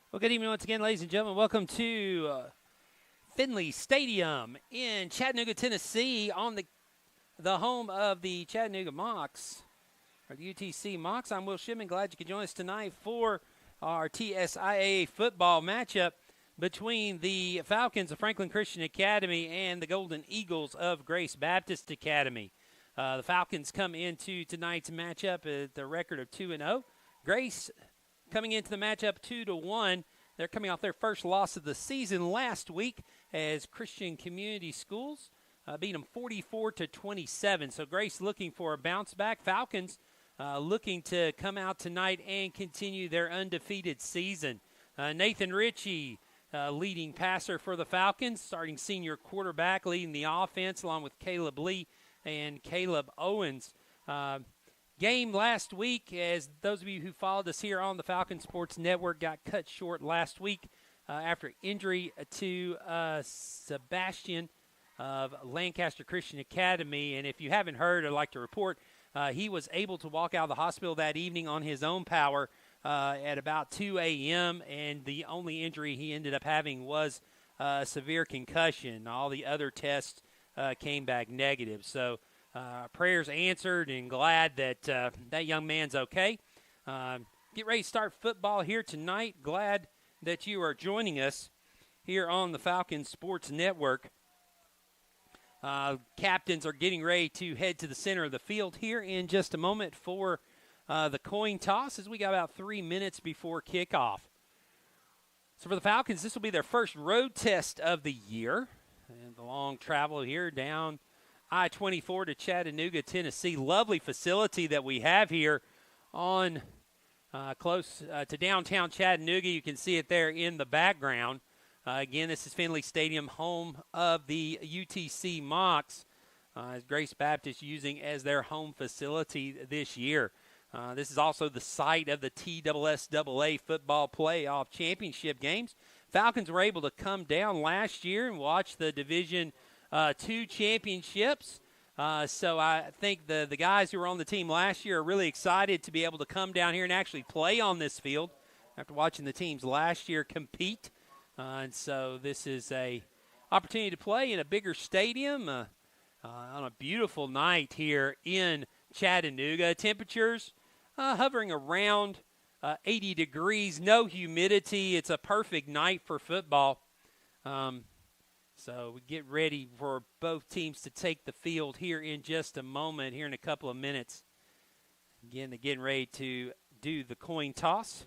Well, good evening once again, ladies and gentlemen. Welcome to Finley Stadium in Chattanooga, Tennessee, on the home of the Chattanooga Mocs, or the UTC Mocs. I'm Will Shipman. Glad you could join us tonight for our TSIA football matchup between the Falcons of Franklin Christian Academy and the Golden Eagles of Grace Baptist Academy. The Falcons come into tonight's matchup at the record of 2-0. Grace coming into the matchup 2-1. They're coming off their first loss of the season last week as Christian Community Schools beat them 44-27. So Grace looking for a bounce back. Falcons looking to come out tonight and continue their undefeated season. Nathan Ritchie, leading passer for the Falcons, starting senior quarterback, leading the offense along with Caleb Lee and Caleb Owens. Game last week, as those of you who followed us here on the Falcon Sports Network, got cut short last week after injury to Sebastian of Lancaster Christian Academy. And if you haven't heard, I'd like to report he was able to walk out of the hospital that evening on his own power at about 2 a.m., and the only injury he ended up having was a severe concussion. All the other tests came back negative. So prayers answered, and glad that that young man's okay. Get ready to start football here tonight. Glad that you are joining us here on the Falcon Sports Network. Captains are getting ready to head to the center of the field here in just a moment for the coin toss, as we got about 3 minutes before kickoff. So for the Falcons, this will be their first road test of the year. And the long travel here down I-24 to Chattanooga, Tennessee. Lovely facility that we have here on close to downtown Chattanooga. You can see it there in the background. Again, this is Finley Stadium, home of the UTC Mocs, as Grace Baptist using as their home facility this year. This is also the site of the TSSAA football playoff championship games. Falcons were able to come down last year and watch the Division II championships. So I think the guys who were on the team last year are really excited to be able to come down here and actually play on this field after watching the teams last year compete. And so this is a opportunity to play in a bigger stadium on a beautiful night here in Chattanooga. Temperatures hovering around 80 degrees, no humidity. It's a perfect night for football. So we get ready for both teams to take the field here in just a moment, here in a couple of minutes. Again, they're getting ready to do the coin toss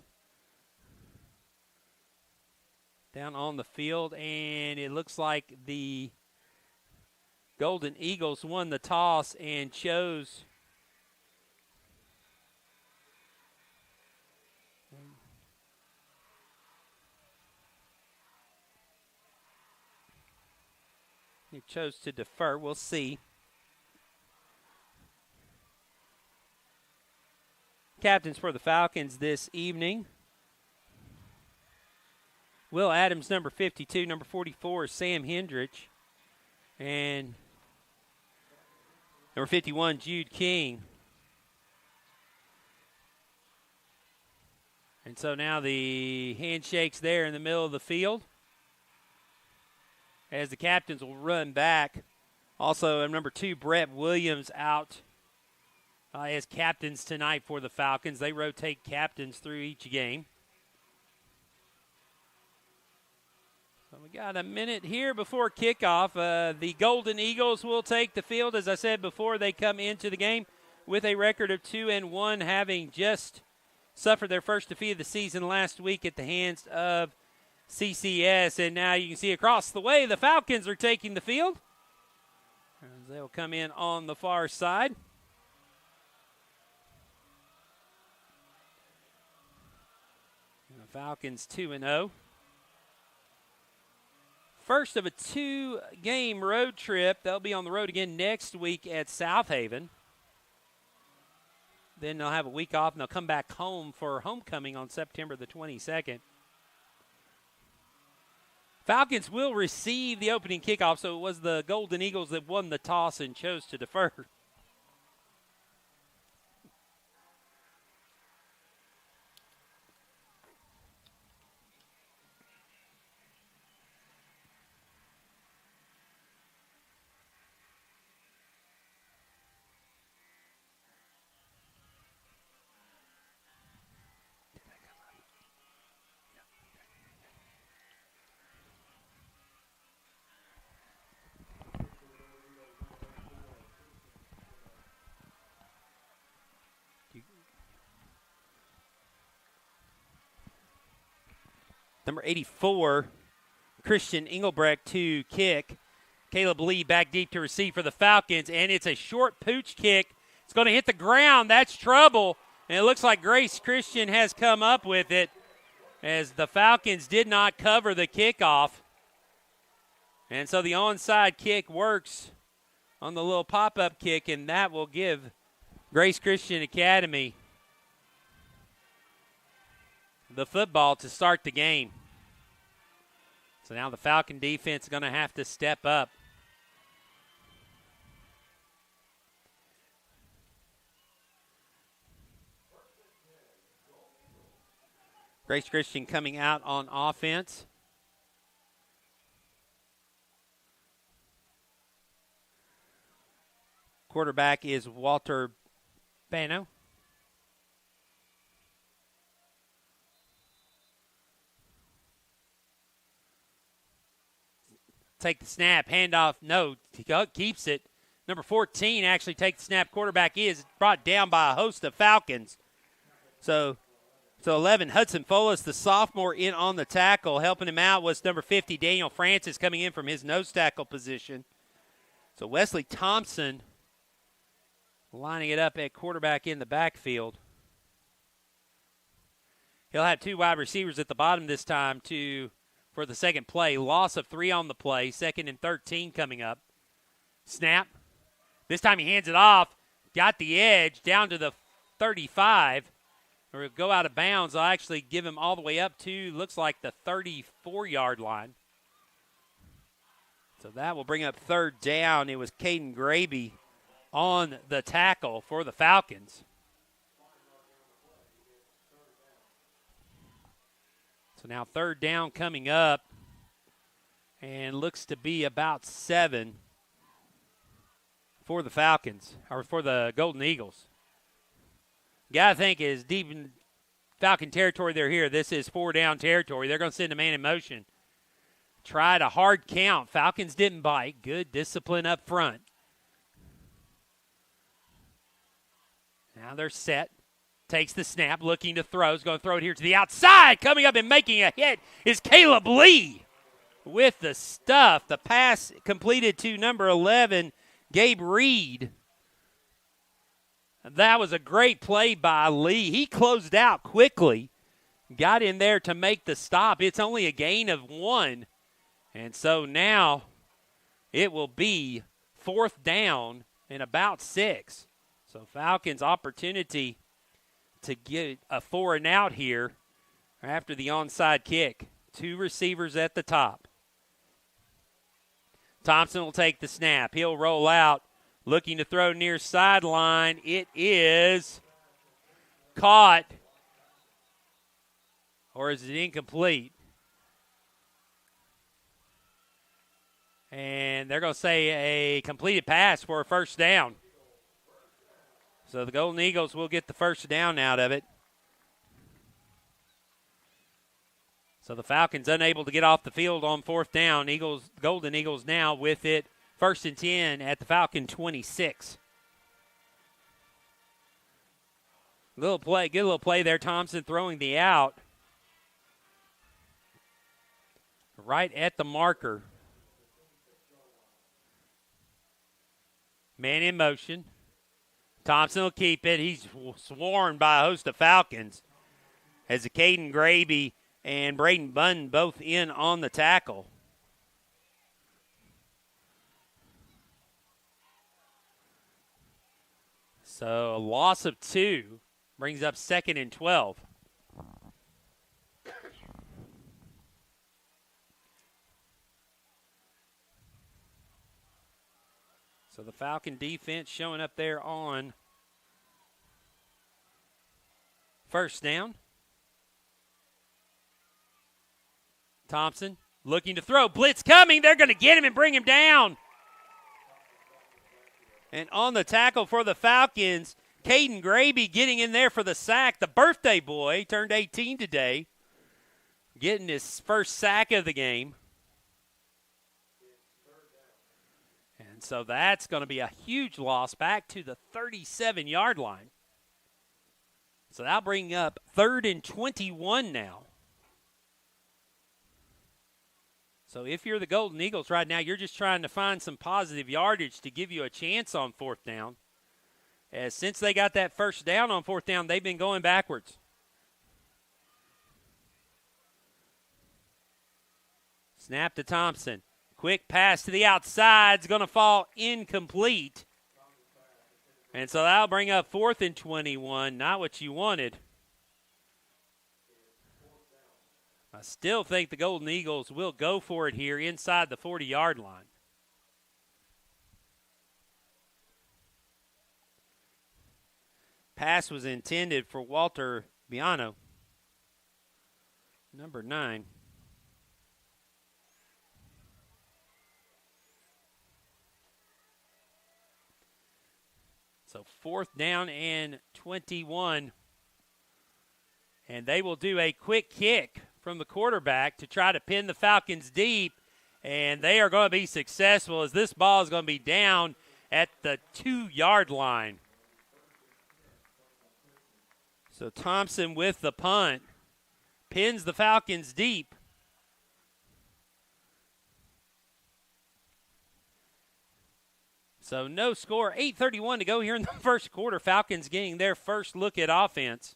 down on the field, and it looks like the Golden Eagles won the toss and chose to defer. We'll see. Captains for the Falcons this evening: Will Adams, number 52. Number 44 is Sam Hendrich. And number 51, Jude King. And so now the handshakes there in the middle of the field, as the captains will run back. Also, number 2, Brett Williams, out as captains tonight for the Falcons. They rotate captains through each game. So we got a minute here before kickoff. The Golden Eagles will take the field. As I said before, they come into the game with a record of 2-1, having just suffered their first defeat of the season last week at the hands of CCS. And now you can see across the way the Falcons are taking the field. They'll come in on the far side. And the Falcons 2-0. First of a 2-game road trip. They'll be on the road again next week at South Haven. Then they'll have a week off, and they'll come back home for homecoming on September the 22nd. Falcons will receive the opening kickoff, so it was the Golden Eagles that won the toss and chose to defer. Number 84, Christian Engelbrecht to kick. Caleb Lee back deep to receive for the Falcons, and it's a short pooch kick. It's going to hit the ground. That's trouble, and it looks like Grace Christian has come up with it as the Falcons did not cover the kickoff. And so the onside kick works on the little pop-up kick, and that will give Grace Christian Academy the football to start the game. So now the Falcon defense is going to have to step up. Grace Christian coming out on offense. Quarterback is Walter Bano. Take the snap, handoff, no, he keeps it. Number 14 actually takes the snap. Quarterback is brought down by a host of Falcons. So 11, Hudson Folas, the sophomore, in on the tackle. Helping him out was number 50, Daniel Francis, coming in from his nose tackle position. So Wesley Thompson lining it up at quarterback in the backfield. He'll have two wide receivers at the bottom this time for the second play. Loss of 3 on the play. 2nd and 13 coming up. Snap. This time he hands it off. Got the edge down to the 35. Or go out of bounds. I'll actually give him all the way up to, looks like, the 34-yard line. So that will bring up 3rd down. It was Caden Graby on the tackle for the Falcons. So now 3rd down coming up, and looks to be about 7 for the Falcons, or for the Golden Eagles. Got to think is deep in Falcon territory they're here. This is 4-down territory. They're going to send a man in motion. Tried a hard count. Falcons didn't bite. Good discipline up front. Now they're set. Takes the snap, looking to throw. Is going to throw it here to the outside. Coming up and making a hit is Caleb Lee with the stuff. The pass completed to number 11, Gabe Reed. That was a great play by Lee. He closed out quickly, got in there to make the stop. It's only a gain of 1. And so now it will be 4th down and about 6. So Falcons' opportunity to get a 4-and-out here after the onside kick. 2 receivers at the top. Thompson will take the snap. He'll roll out, looking to throw near sideline. It is caught. Or is it incomplete? And they're going to say a completed pass for a 1st down. So the Golden Eagles will get the 1st down out of it. So the Falcons unable to get off the field on 4th down. Golden Eagles now with it. 1st and 10 at the Falcon 26. Good little play there. Thompson throwing the out. Right at the marker. Man in motion. Thompson will keep it. He's swarmed by a host of Falcons as Caden Graby and Braden Bunn both in on the tackle. So a loss of 2 brings up 2nd and 12. So the Falcon defense showing up there on 1st down. Thompson looking to throw. Blitz coming. They're going to get him and bring him down. And on the tackle for the Falcons, Caden Graby getting in there for the sack. The birthday boy turned 18 today, getting his 1st sack of the game. And so that's going to be a huge loss back to the 37-yard line. So that'll bring up 3rd and 21 now. So if you're the Golden Eagles right now, you're just trying to find some positive yardage to give you a chance on fourth down. As since they got that first down on fourth down, they've been going backwards. Snap to Thompson. Quick pass to the outside. It's going to fall incomplete. And so that'll bring up 4th and 21. Not what you wanted. I still think the Golden Eagles will go for it here inside the 40-yard line. Pass was intended for Walter Biano, number 9. So 4th down and 21. And they will do a quick kick from the quarterback to try to pin the Falcons deep. And they are going to be successful as this ball is going to be down at the 2-yard line. So Thompson with the punt pins the Falcons deep. So no score, 8:31 to go here in the first quarter. Falcons getting their first look at offense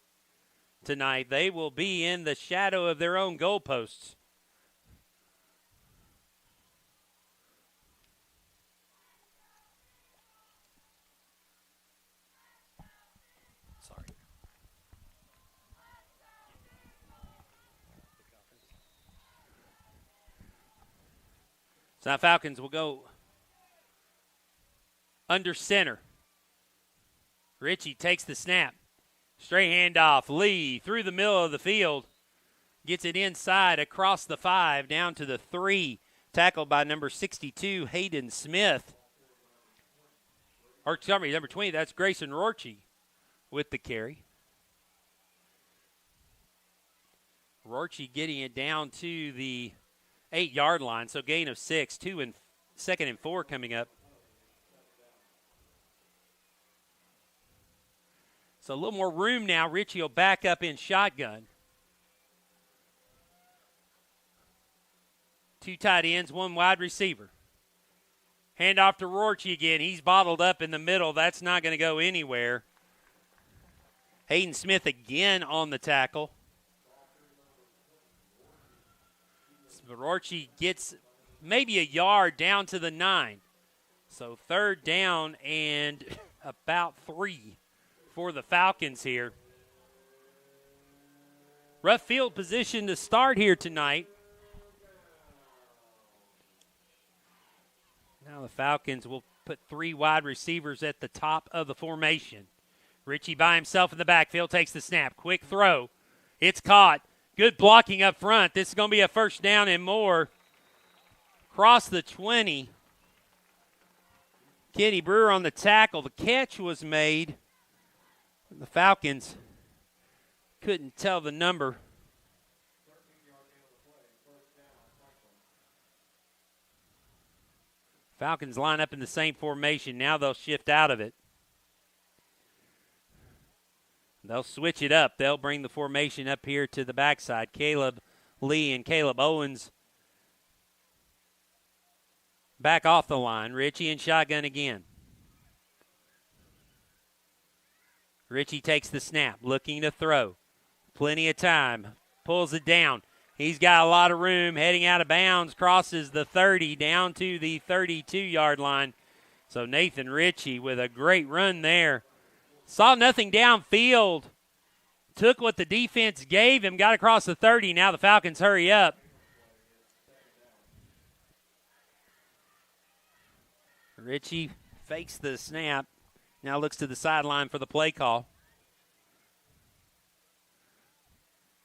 tonight. They will be in the shadow of their own goalposts. Sorry. So now Falcons will go under center. Ritchie takes the snap. Straight handoff. Lee through the middle of the field. Gets it inside across the 5 down to the 3. Tackled by number 62, Hayden Smith. Or, sorry, number 20, that's Grayson Rorchie with the carry. Rorchie getting it down to the 8-yard line, so gain of 6. 2nd and 4 coming up. So a little more room now. Ritchie will back up in shotgun. 2 tight ends, 1 wide receiver. Hand off to Rorchie again. He's bottled up in the middle. That's not going to go anywhere. Hayden Smith again on the tackle. Rorchie gets maybe a yard down to the 9. So 3rd down and about 3. For the Falcons here. Rough field position to start here tonight. Now the Falcons will put 3 wide receivers at the top of the formation. Ritchie by himself in the backfield takes the snap. Quick throw. It's caught. Good blocking up front. This is going to be a 1st down and more. Across the 20. Kenny Brewer on the tackle. The catch was made. The Falcons couldn't tell the number. Falcons line up in the same formation. Now they'll shift out of it. They'll switch it up. They'll bring the formation up here to the backside. Caleb Lee and Caleb Owens back off the line. Ritchie in shotgun again. Ritchie takes the snap, looking to throw. Plenty of time. Pulls it down. He's got a lot of room. Heading out of bounds. Crosses the 30 down to the 32-yard line. So Nathan Ritchie with a great run there. Saw nothing downfield. Took what the defense gave him. Got across the 30. Now the Falcons hurry up. Ritchie fakes the snap. Now looks to the sideline for the play call.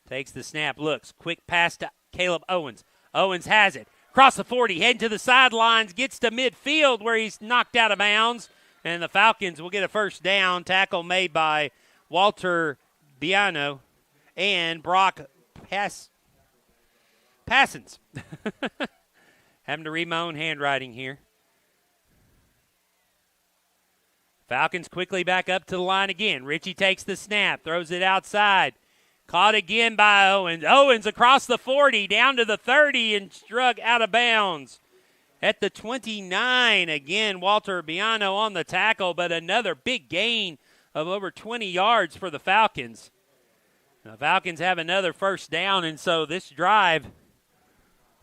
Takes the snap, looks. Quick pass to Caleb Owens. Owens has it. Across the 40, heading to the sidelines. Gets to midfield where he's knocked out of bounds. And the Falcons will get a 1st down. Tackle made by Walter Biano and Brock Passons. Having to read my own handwriting here. Falcons quickly back up to the line again. Ritchie takes the snap, throws it outside. Caught again by Owens. Owens across the 40, down to the 30, and struck out of bounds. At the 29, again, Walter Biano on the tackle, but another big gain of over 20 yards for the Falcons. The Falcons have another first down, and so this drive,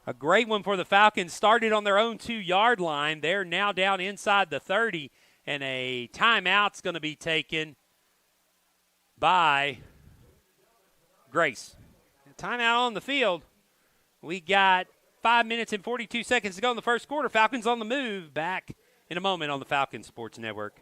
a great one for the Falcons, started on their own 2-yard line. They're now down inside the 30, and a timeout's going to be taken by Grace. Timeout on the field. We got 5 minutes and 42 seconds to go in the first quarter. Falcons on the move. Back in a moment on the Falcons Sports Network.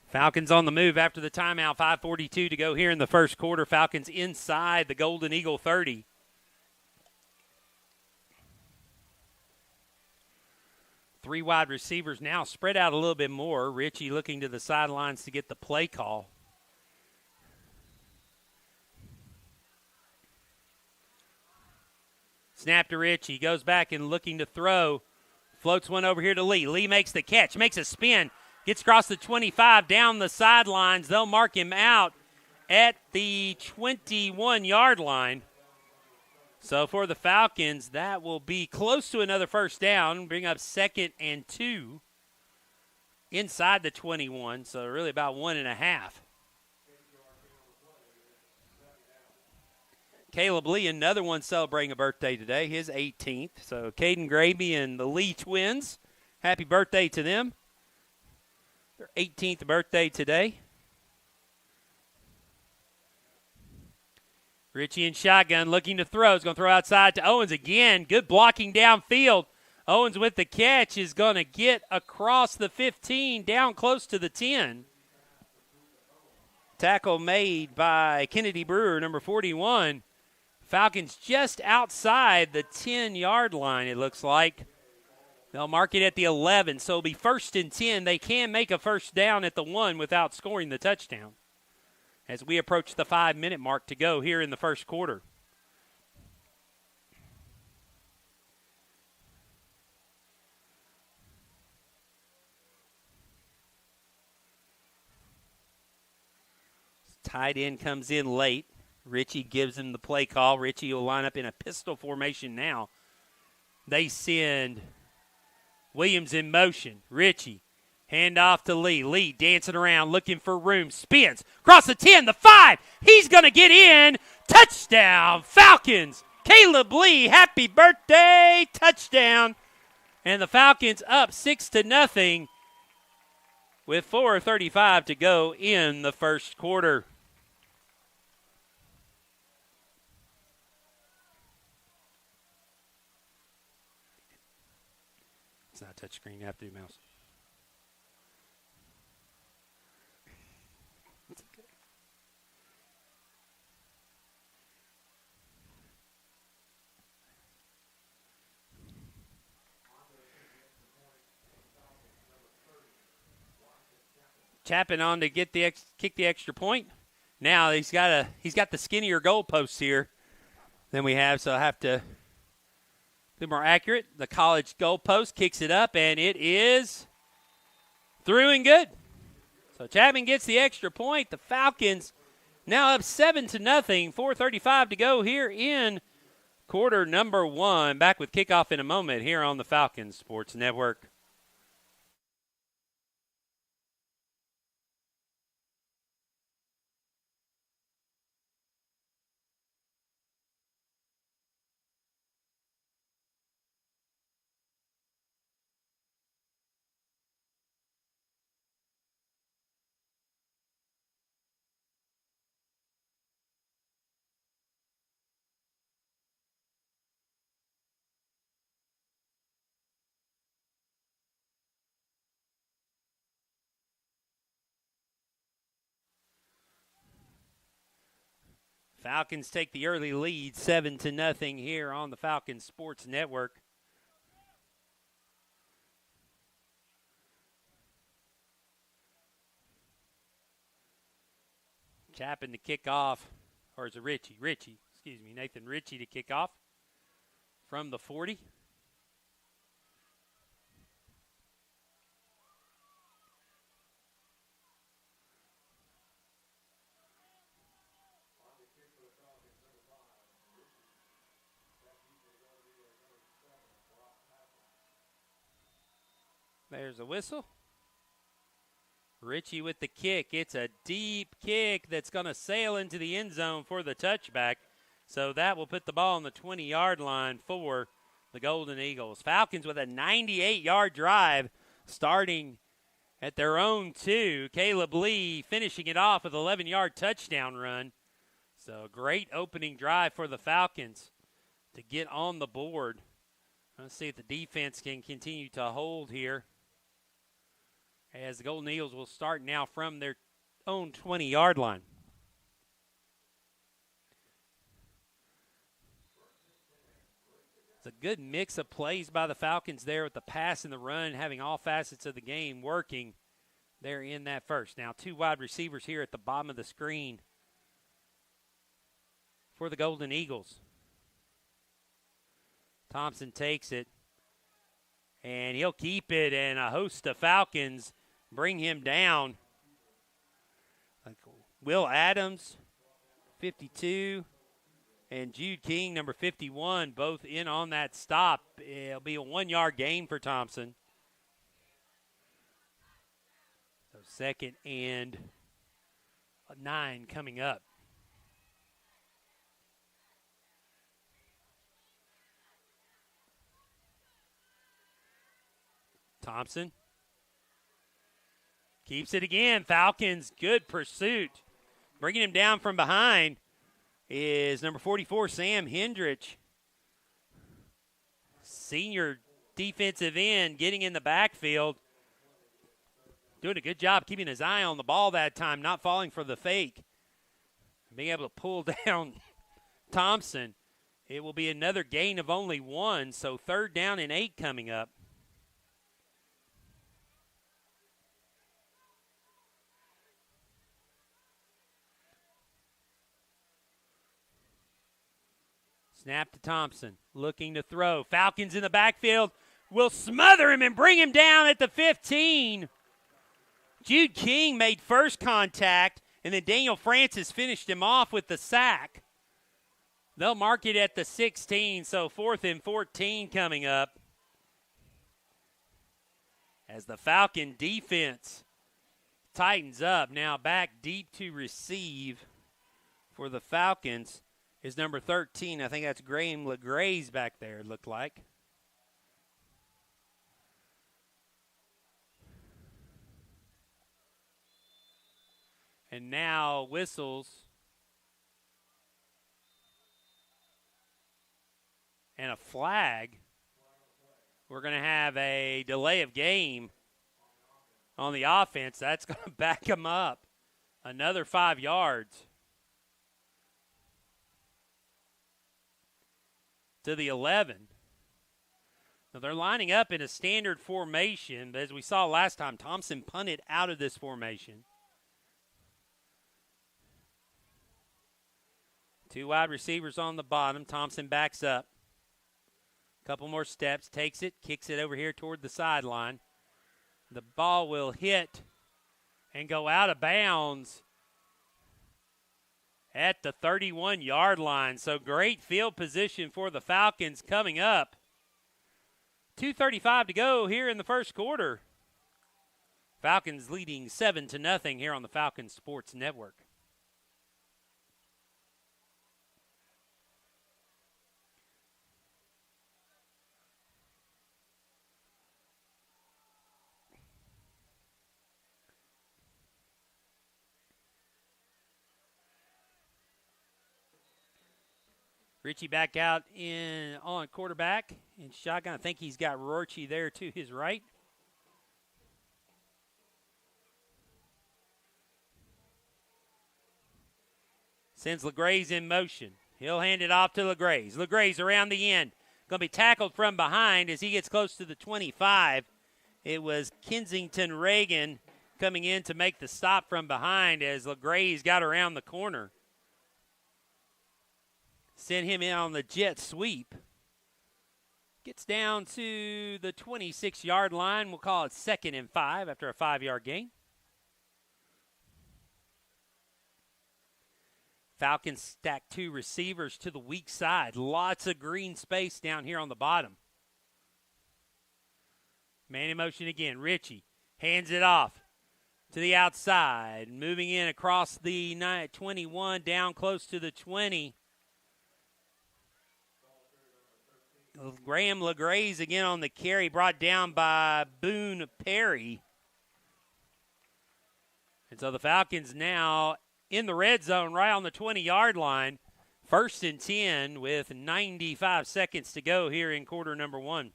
Falcons on the move after the timeout. 5:42 to go here in the first quarter. Falcons inside the Golden Eagle 30. Three wide receivers now spread out a little bit more. Richie looking to the sidelines to get the play call. Snap to Richie. Goes back and looking to throw. Floats one over here to Lee. Lee makes the catch. Makes a spin. Gets across the 25, down the sidelines. They'll mark him out at the 21-yard line. So for the Falcons, that will be close to another first down. Bring up 2nd and 2 inside the 21. So really about 1.5. Caleb Lee, another one celebrating a birthday today, his 18th. So Caden Graby and the Lee twins, happy birthday to them. Their 18th birthday today. Richie in shotgun looking to throw. He's going to throw outside to Owens again. Good blocking downfield. Owens with the catch is going to get across the 15, down close to the 10. Tackle made by Kennedy Brewer, number 41. Falcons just outside the 10-yard line, it looks like. They'll mark it at the 11, so it'll be 1st and 10. They can make a first down at the 1 without scoring the touchdown as we approach the 5-minute mark to go here in the first quarter. Tight end comes in late. Richie gives him the play call. Richie will line up in a pistol formation now. They send Williams in motion. Richie, hand off to Lee. Lee dancing around, looking for room. Spins. Across the 10, the 5. He's going to get in. Touchdown, Falcons. Caleb Lee, happy birthday. Touchdown. And the Falcons up 6-0 with 4:35 to go in the first quarter. It's not touchscreen. You have to do mouse. It's okay. Chapin on to get the kick the extra point. Now he's got the skinnier goalposts here than we have, so I have to be more accurate. The college goalpost kicks it up, and it is through and good. So Chapman gets the extra point. The Falcons now up 7-0. 4:35 to go here in quarter number 1. Back with kickoff in a moment here on the Falcons Sports Network. Falcons take the early lead, 7-0 here on the Falcons Sports Network. Chapin to kick off, or is it Richie? Nathan Ritchie to kick off from the 40. There's a whistle. Ritchie with the kick. It's a deep kick that's going to sail into the end zone for the touchback. So that will put the ball on the 20-yard line for the Golden Eagles. Falcons with a 98-yard drive starting at their own 2. Caleb Lee finishing it off with an 11-yard touchdown run. So great opening drive for the Falcons to get on the board. Let's see if the defense can continue to hold here, as the Golden Eagles will start now from their own 20-yard line. It's a good mix of plays by the Falcons there with the pass and the run, having all facets of the game working there in that first. Now 2 wide receivers here at the bottom of the screen for the Golden Eagles. Thompson takes it, and he'll keep it, and a host of Falcons bring him down. Will Adams, 52, and Jude King, number 51, both in on that stop. It'll be a 1-yard gain for Thompson. So 2nd and 9 coming up. Thompson keeps it again. Falcons, good pursuit. Bringing him down from behind is number 44, Sam Hendrich. Senior defensive end getting in the backfield. Doing a good job keeping his eye on the ball that time, not falling for the fake. Being able to pull down Thompson. It will be another gain of only 1, so 3rd down and 8 coming up. Snap to Thompson, looking to throw. Falcons in the backfield will smother him and bring him down at the 15. Jude King made first contact, and then Daniel Francis finished him off with the sack. They'll mark it at the 16, so 4th and 14 coming up. As the Falcon defense tightens up, now back deep to receive for the Falcons is number 13. I think that's Graham LeGray's back there, it looked like. And now whistles and a flag. We're going to have a delay of game on the offense. That's going to back them up another 5 yards. To the 11. Now they're lining up in a standard formation, but as we saw last time, Thompson punted out of this formation. 2 wide receivers on the bottom. Thompson backs up. Couple more steps, takes it, kicks it over here toward the sideline. The ball will hit and go out of bounds at the 31-yard line. So great field position for the Falcons coming up. 2:35 to go here in the first quarter. Falcons leading 7-0 here on the Falcons Sports Network. Ritchie back out in on quarterback in shotgun. I think he's got Rorchi there to his right. Sends LeGraze in motion. He'll hand it off to LeGraze. LeGraze around the end. Going to be tackled from behind as he gets close to the 25. It was Kensington Reagan coming in to make the stop from behind as LeGraze got around the corner. Sent him in on the jet sweep. Gets down to the 26-yard line. We'll call it 2nd and 5 after a 5-yard gain. Falcons stack 2 receivers to the weak side. Lots of green space down here on the bottom. Man in motion again. Ritchie hands it off to the outside. Moving in across the 21 down close to the 20. Graham LeGraze again on the carry, brought down by Boone Perry. And so the Falcons now in the red zone right on the 20-yard line. 1st and 10 with 95 seconds to go here in quarter number 1.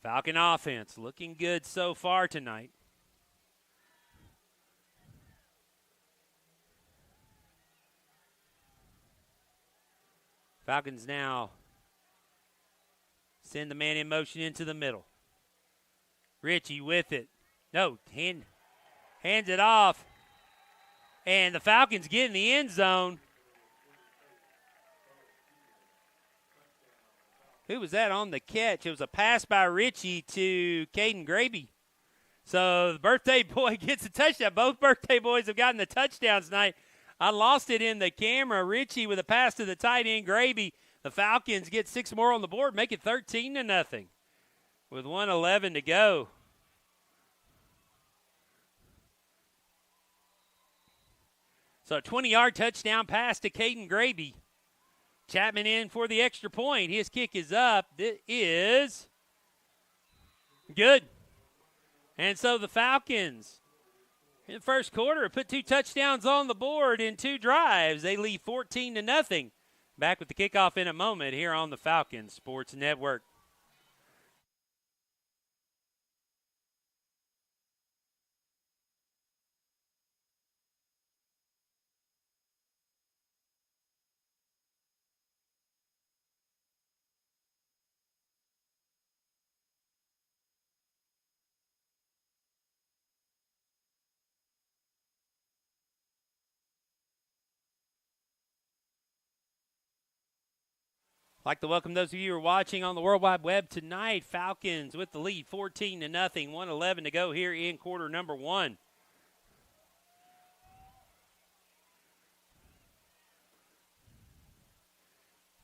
Falcon offense looking good so far tonight. Falcons now send the man in motion into the middle. Ritchie with it. No, hands it off. And the Falcons get in the end zone. Who was that on the catch? It was a pass by Ritchie to Caden Graby. So the birthday boy gets a touchdown. Both birthday boys have gotten the touchdowns tonight. I lost it in the camera. Ritchie with a pass to the tight end, Graby. The Falcons get 6 more on the board, make it 13-0 with 1:11 to go. So a 20-yard touchdown pass to Caden Graby. Chapman in for the extra point. His kick is up. It is good. And so the Falcons in the first quarter put 2 touchdowns on the board in 2 drives. They lead 14-0. Back with the kickoff in a moment here on the Falcons Sports Network. I'd like to welcome those of you who are watching on the World Wide Web tonight. Falcons with the lead, 14-0, 1:11 to go here in quarter number 1.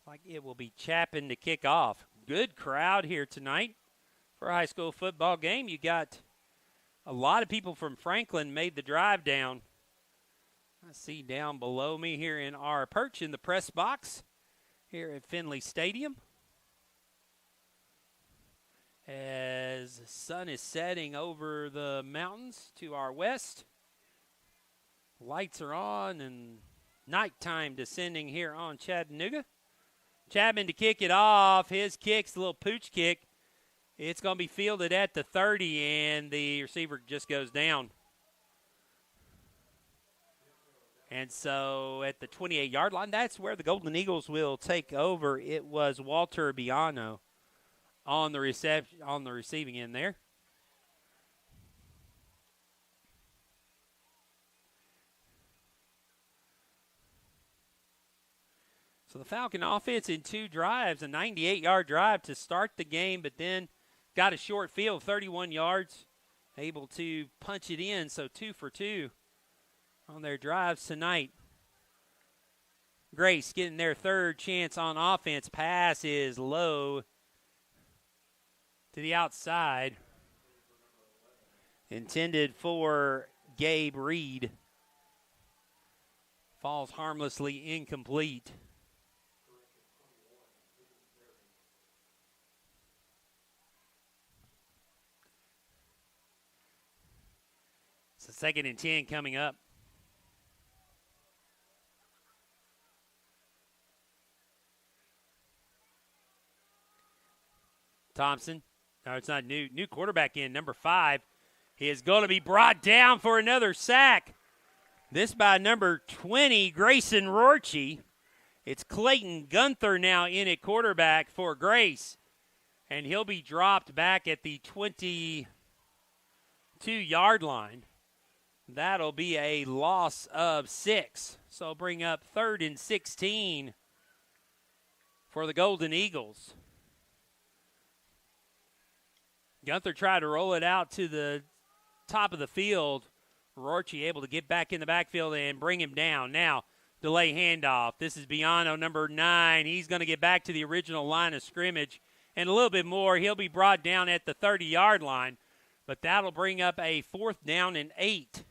Like it will be Chapman to kick off. Good crowd here tonight for a high school football game. You got a lot of people from Franklin made the drive down. I see down below me here in our perch in the press box here at Finley Stadium. As the sun is setting over the mountains to our west. Lights are on and nighttime descending here on Chattanooga. Chapman to kick it off. His kick's a little pooch kick. It's going to be fielded at the 30, and the receiver just goes down. And so at the 28-yard line, that's where the Golden Eagles will take over. It was Walter Biano on the receiving end there. So the Falcon offense in 2 drives, a 98-yard drive to start the game, but then got a short field, 31 yards, able to punch it in, so 2 for 2 on their drives tonight. Grace getting their 3rd chance on offense. Pass is low to the outside. Intended for Gabe Reed. Falls harmlessly incomplete. So 2nd and 10 coming up. Thompson. No, it's not new. New quarterback in, number 5. He is going to be brought down for another sack. This by number 20, Grayson Rorchie. It's Clayton Gunther now in at quarterback for Grace. And he'll be dropped back at the 22-yard line. That'll be a loss of 6. So bring up 3rd and 16 for the Golden Eagles. Gunther tried to roll it out to the top of the field. Rorchie able to get back in the backfield and bring him down. Now, delay handoff. This is Biano, number 9. He's going to get back to the original line of scrimmage. And a little bit more, he'll be brought down at the 30-yard line. But that'll bring up a 4th down and 8.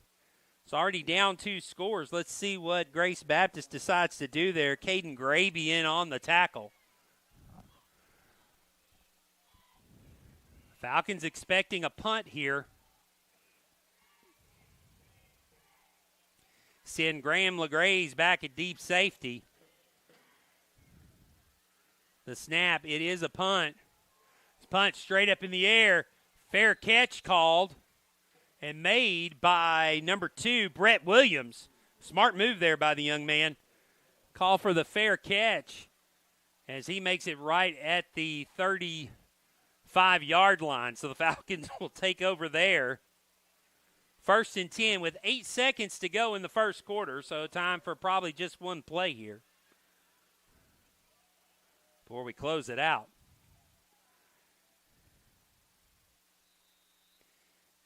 It's already down 2 scores. Let's see what Grace Baptist decides to do there. Caden Gravy in on the tackle. Falcons expecting a punt here. Send Graham LeGraze back at deep safety. The snap, it is a punt. It's punt straight up in the air. Fair catch called and made by number 2, Brett Williams. Smart move there by the young man. Call for the fair catch as he makes it right at the 35-yard line. So the Falcons will take over there. 1st and 10 with 8 seconds to go in the first quarter. So time for probably just one play here before we close it out.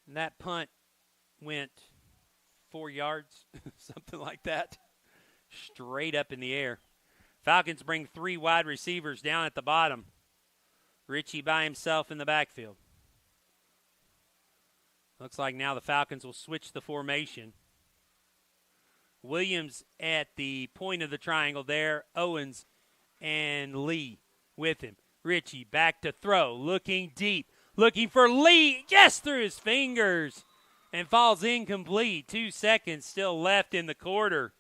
And that punt went 4 yards, something like that, straight up in the air. Falcons bring 3 wide receivers down at the bottom. Ritchie by himself in the backfield. Looks like now the Falcons will switch the formation. Williams at the point of the triangle there. Owens and Lee with him. Ritchie back to throw, looking deep. Looking for Lee, just through his fingers, and falls incomplete. 2 seconds still left in the quarter.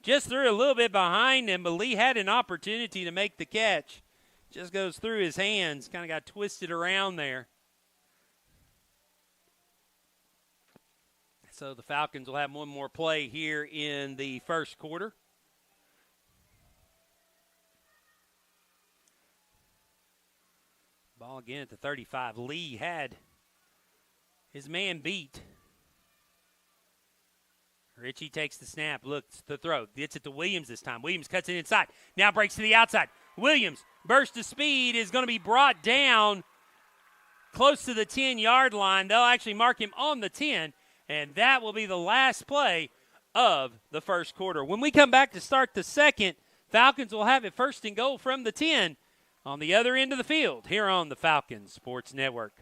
Just threw a little bit behind him, but Lee had an opportunity to make the catch. Just goes through his hands, kind of got twisted around there. So the Falcons will have one more play here in the first quarter. Ball again at the 35. Lee had his man beat. Ritchie takes the snap, looks to throw. Gets it to Williams this time. Williams cuts it inside. Now breaks to the outside. Williams, burst of speed, is going to be brought down close to the 10-yard line. They'll actually mark him on the 10, and that will be the last play of the first quarter. When we come back to start the second, Falcons will have it 1st and goal from the 10. On the other end of the field, here on the Falcons Sports Network.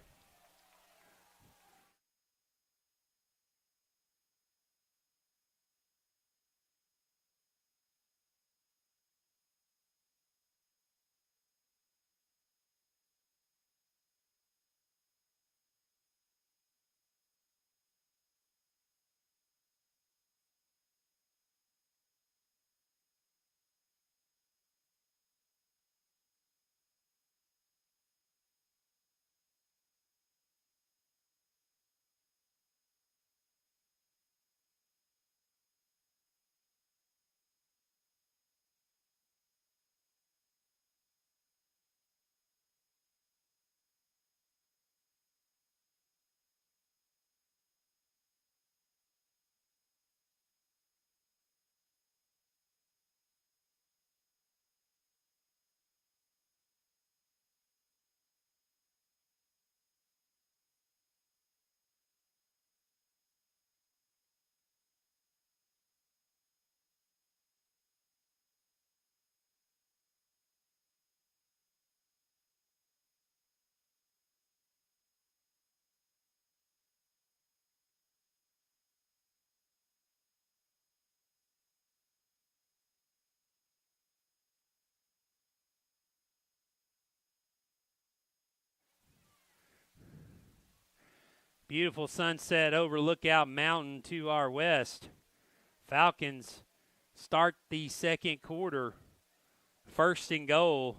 Beautiful sunset over Lookout Mountain to our west. Falcons start the second quarter 1st and goal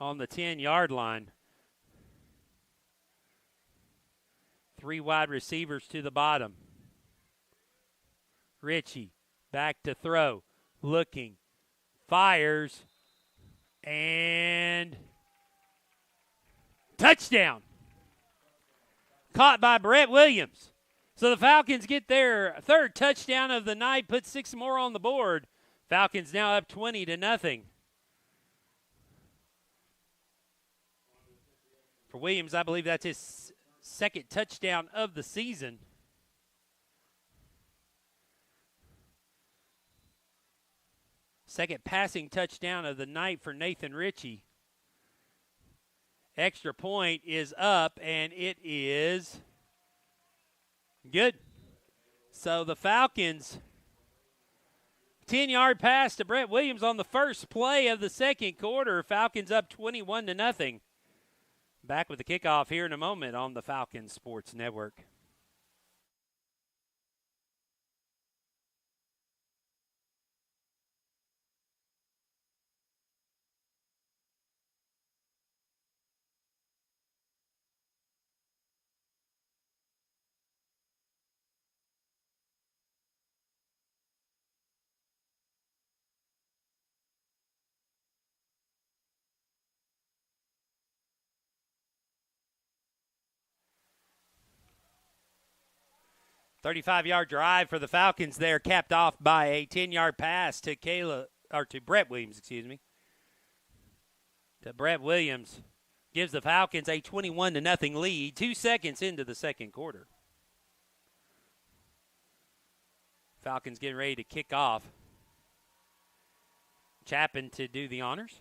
on the 10-yard line. 3 wide receivers to the bottom. Ritchie Back to throw. Looking. Fires. And touchdown. Caught by Brett Williams. So the Falcons get their third touchdown of the night, put 6 more on the board. Falcons now up 20-0. For Williams, I believe that's his second touchdown of the season. Second passing touchdown of the night for Nathan Ritchie. Extra point is up, and it is good. So the Falcons, 10-yard pass to Brett Williams on the first play of the second quarter. Falcons up 21-0. Back with the kickoff here in a moment on the Falcons Sports Network. "35-yard drive for the Falcons there, capped off by a 10-yard pass to Brett Williams, To Brett Williams gives the Falcons a 21-0 lead, 2 seconds into the second quarter. Falcons getting ready to kick off. Chapin to do the honors.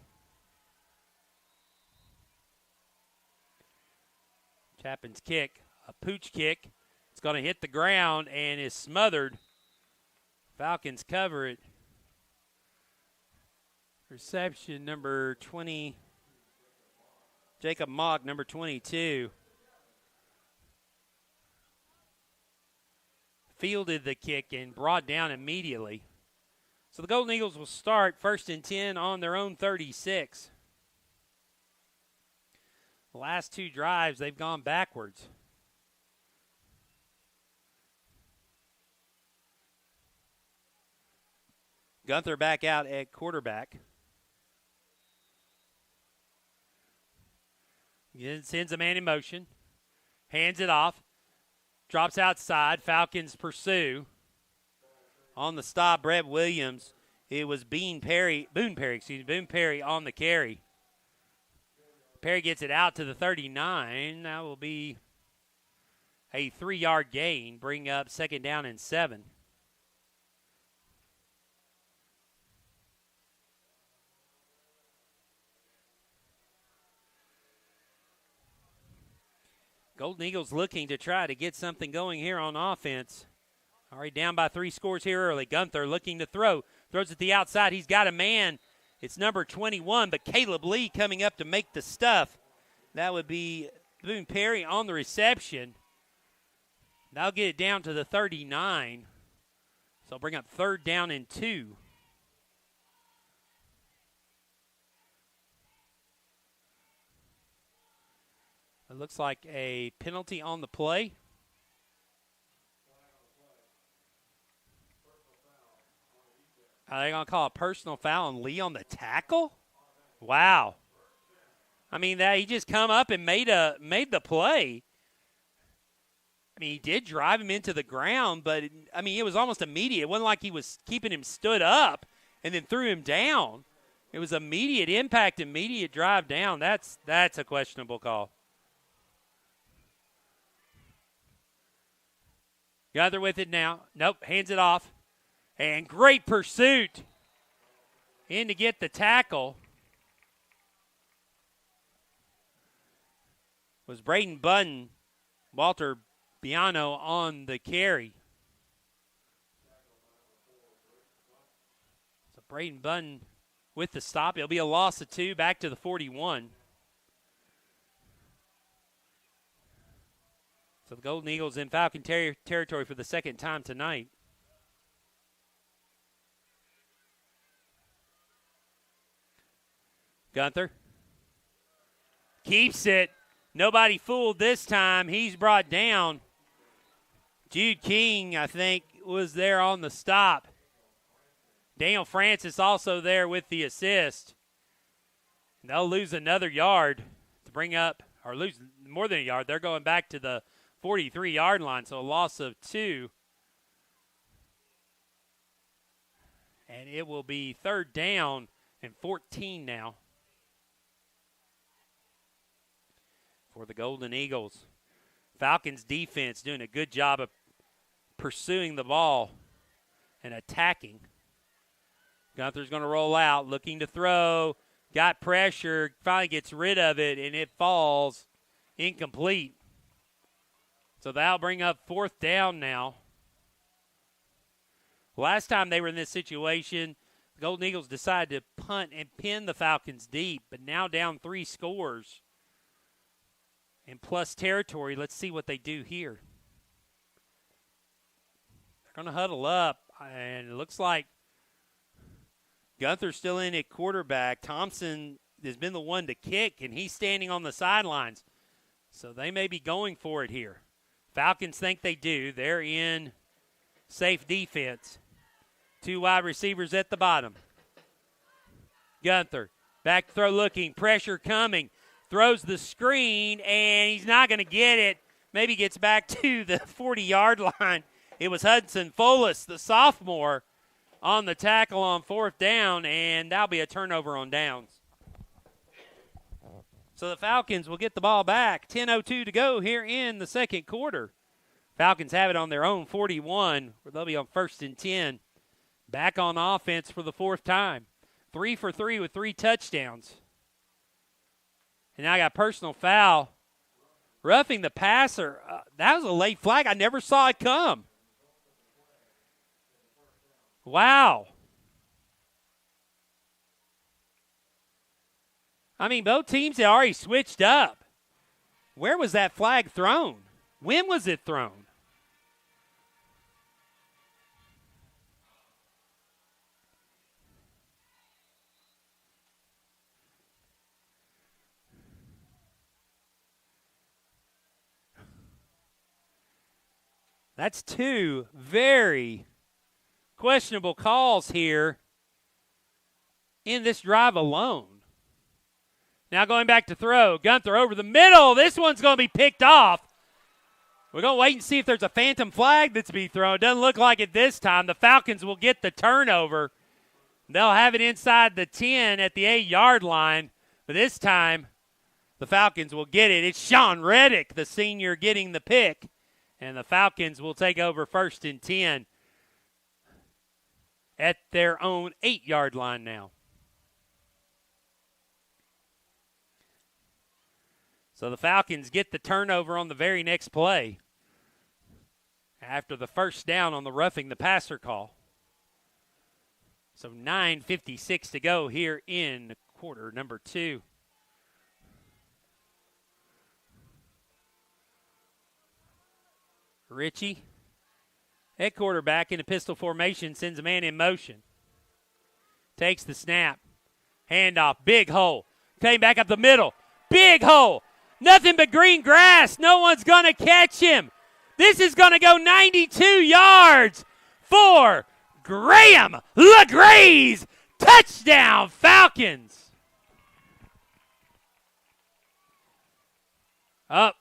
Chapin's kick, a pooch kick. It's going to hit the ground and is smothered. Falcons cover it. Reception number 20. Jacob Mock, number 22. Fielded the kick and brought down immediately. So the Golden Eagles will start 1st and 10 on their own 36. The last 2 drives, they've gone backwards. Gunther back out at quarterback. Sends a man in motion. Hands it off. Drops outside. Falcons pursue. On the stop, Brett Williams. It was Boone Perry on the carry. Perry gets it out to the 39. That will be a 3-yard gain. Bring up 2nd down and 7. Golden Eagles looking to try to get something going here on offense. Already down by 3 scores here early. Gunther looking to throw. Throws it the outside. He's got a man. It's number 21, but Caleb Lee coming up to make the stuff. That would be Boone Perry on the reception. That'll get it down to the 39. So bring up 3rd down and 2. It looks like a penalty on the play. Are they going to call a personal foul on Lee on the tackle? Wow. I mean, that he just come up and made the play. I mean, he did drive him into the ground, but, it was almost immediate. It wasn't like he was keeping him stood up and then threw him down. It was immediate impact, immediate drive down. That's a questionable call. Gunther with it now. Nope, hands it off. And great pursuit in to get the tackle. Was Braden Bunn, Walter Biano on the carry. So Braden Bunn with the stop. It'll be a loss of 2 back to the 41. So the Golden Eagles in Falcon territory for the second time tonight. Gunther keeps it. Nobody fooled this time. He's brought down. Jude King, I think, was there on the stop. Daniel Francis also there with the assist. And they'll lose another yard to bring up, or lose more than a yard. They're going back to the 43-yard line, so a loss of 2. And it will be 3rd down and 14 now for the Golden Eagles. Falcons defense doing a good job of pursuing the ball and attacking. Gunther's going to roll out, looking to throw. Got pressure, finally gets rid of it, and it falls incomplete. So that'll bring up 4th down now. Last time they were in this situation, the Golden Eagles decided to punt and pin the Falcons deep, but now down 3 scores and plus territory. Let's see what they do here. They're going to huddle up, and it looks like Gunther's still in at quarterback. Thompson has been the one to kick, and he's standing on the sidelines. So they may be going for it here. Falcons think they do. They're in safe defense. 2 wide receivers at the bottom. Gunther, back throw looking, pressure coming. Throws the screen, and he's not going to get it. Maybe gets back to the 40-yard line. It was Hudson Folis, the sophomore, on the tackle on 4th down, and that'll be a turnover on downs. So the Falcons will get the ball back. 10:02 to go here in the second quarter. Falcons have it on their own 41, where they'll be on 1st and 10. Back on offense for the 4th time. 3 for 3 with 3 touchdowns. And now I got personal foul. Roughing the passer. That was a late flag. I never saw it come. Wow. I mean, both teams had already switched up. Where was that flag thrown? When was it thrown? That's 2 very questionable calls here in this drive alone. Now going back to throw. Gunther over the middle. This one's going to be picked off. We're going to wait and see if there's a phantom flag that's being thrown. Doesn't look like it this time. The Falcons will get the turnover. They'll have it inside the 10 at the 8-yard line. But this time, the Falcons will get it. It's Sean Reddick, the senior, getting the pick. And the Falcons will take over 1st and 10 at their own 8-yard line now. So the Falcons get the turnover on the very next play after the 1st down on the roughing the passer call. So 9:56 to go here in quarter number 2. Ritchie at quarterback in a pistol formation, sends a man in motion. Takes the snap. Handoff, big hole. Came back up the middle. Big hole. Nothing but green grass. No one's going to catch him. This is going to go 92 yards for Graham LeGraze. Touchdown, Falcons. Up.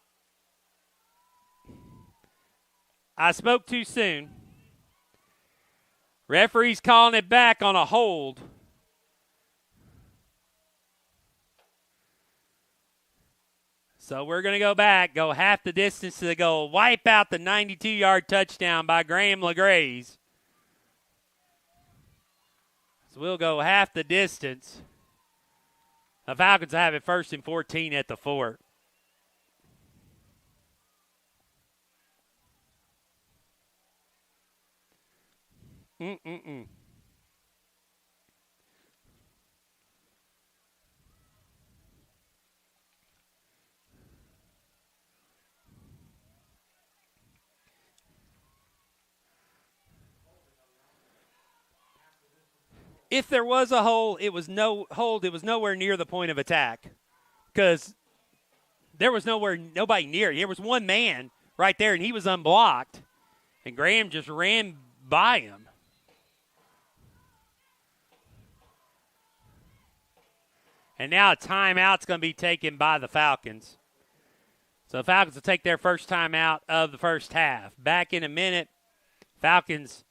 I spoke too soon. Referee's calling it back on a hold. So we're going to go back, go half the distance to the goal, wipe out the 92-yard touchdown by Graham LeGraze. So we'll go half the distance. The Falcons have it 1st and 14 at the 4. If there was a hold, it was nowhere near the point of attack because there was nobody near. There was one man right there, and he was unblocked, and Graham just ran by him. And now a timeout's going to be taken by the Falcons. So the Falcons will take their first timeout of the first half. Back in a minute, Falcons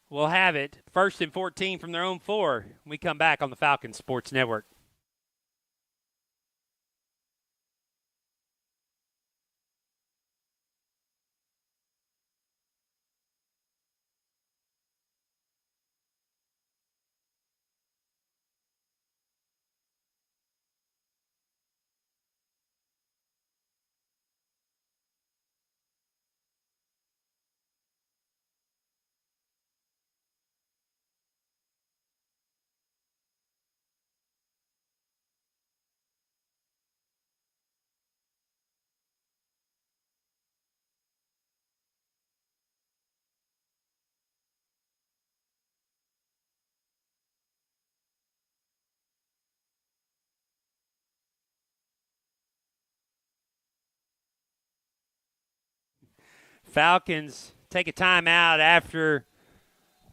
will have it. 1st and 14 from their own 4. We come back on the Falcons Sports Network. Falcons take a timeout after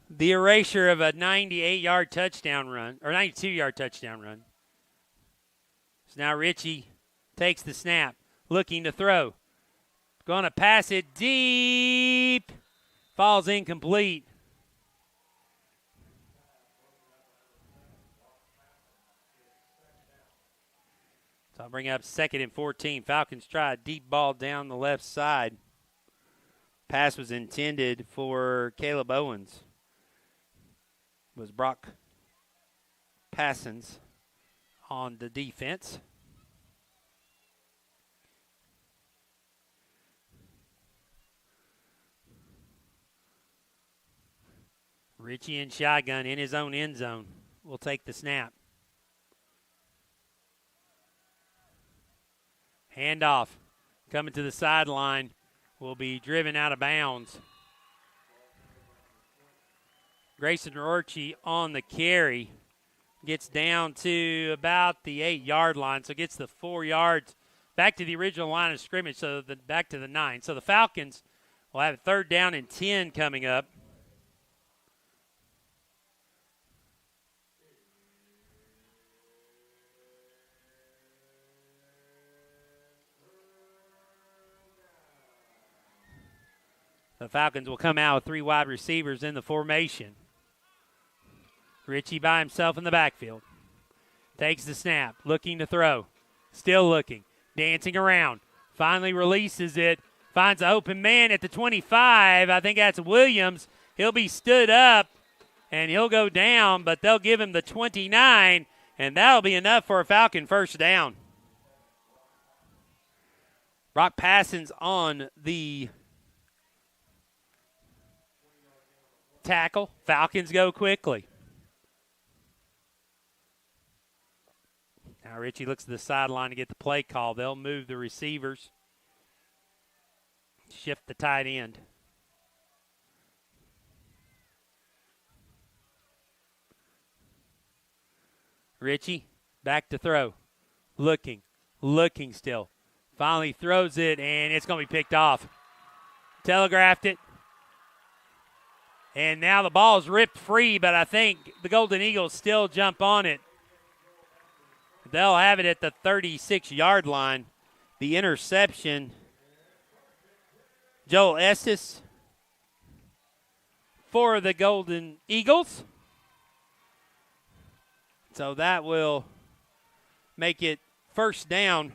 the erasure of a 98-yard touchdown run, or 92-yard touchdown run. So now Ritchie takes the snap, looking to throw. Going to pass it deep. Falls incomplete. So I'll bring up 2nd and 14. Falcons try a deep ball down the left side. Pass was intended for Caleb Owens. It was Brock Passons on the defense. Ritchie in shotgun in his own end zone will take the snap. Handoff coming to the sideline will be driven out of bounds. Grayson Rorchi on the carry. Gets down to about the 8-yard line, so gets the 4 yards back to the original line of scrimmage, so back to the 9. So the Falcons will have 3rd down and 10 coming up. The Falcons will come out with 3 wide receivers in the formation. Ritchie by himself in the backfield. Takes the snap, looking to throw. Still looking, dancing around. Finally releases it. Finds an open man at the 25. I think that's Williams. He'll be stood up, and he'll go down, but they'll give him the 29, and that'll be enough for a Falcon first down. Brock Passons on the tackle. Falcons go quickly. Now Ritchie looks to the sideline to get the play call. They'll move the receivers. Shift the tight end. Ritchie back to throw. Looking still. Finally throws it, and it's going to be picked off. Telegraphed it. And now the ball's ripped free, but I think the Golden Eagles still jump on it. They'll have it at the 36-yard line. The interception, Joel Estes for the Golden Eagles. So that will make it first down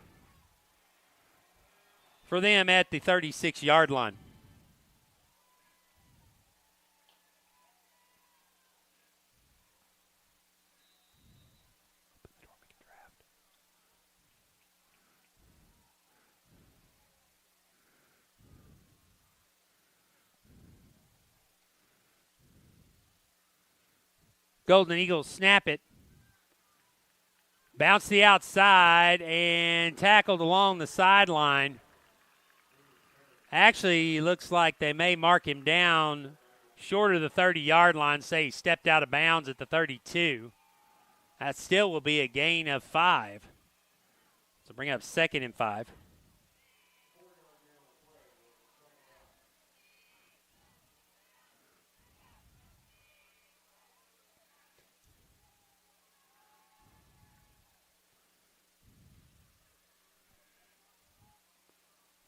for them at the 36-yard line. Golden Eagles snap it. Bounce the outside and tackled along the sideline. Actually, looks like they may mark him down short of the 30-yard line, say he stepped out of bounds at the 32. That still will be a gain of 5. So bring up 2nd and 5.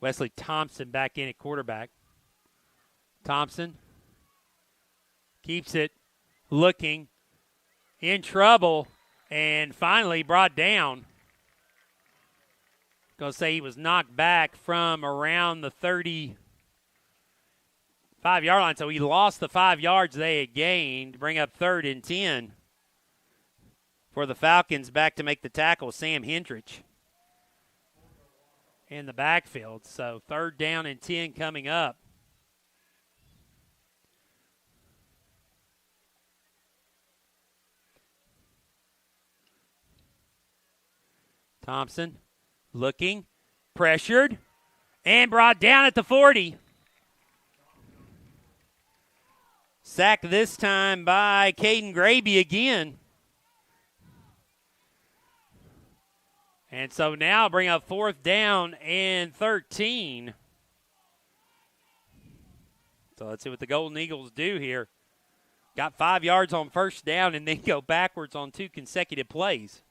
Wesley Thompson back in at quarterback. Thompson keeps it looking, in trouble, and finally brought down. Going to say he was knocked back from around the 35-yard line, so he lost the 5 yards they had gained to bring up 3rd and 10 for the Falcons. Back to make the tackle, Sam Hendrich in the backfield. So 3rd down and 10 coming up. Thompson looking, pressured, and brought down at the 40. Sacked this time by Caden Graby again. And so now bring up 4th down and 13. So let's see what the Golden Eagles do here. Got 5 yards on 1st down and then go backwards on 2 consecutive plays.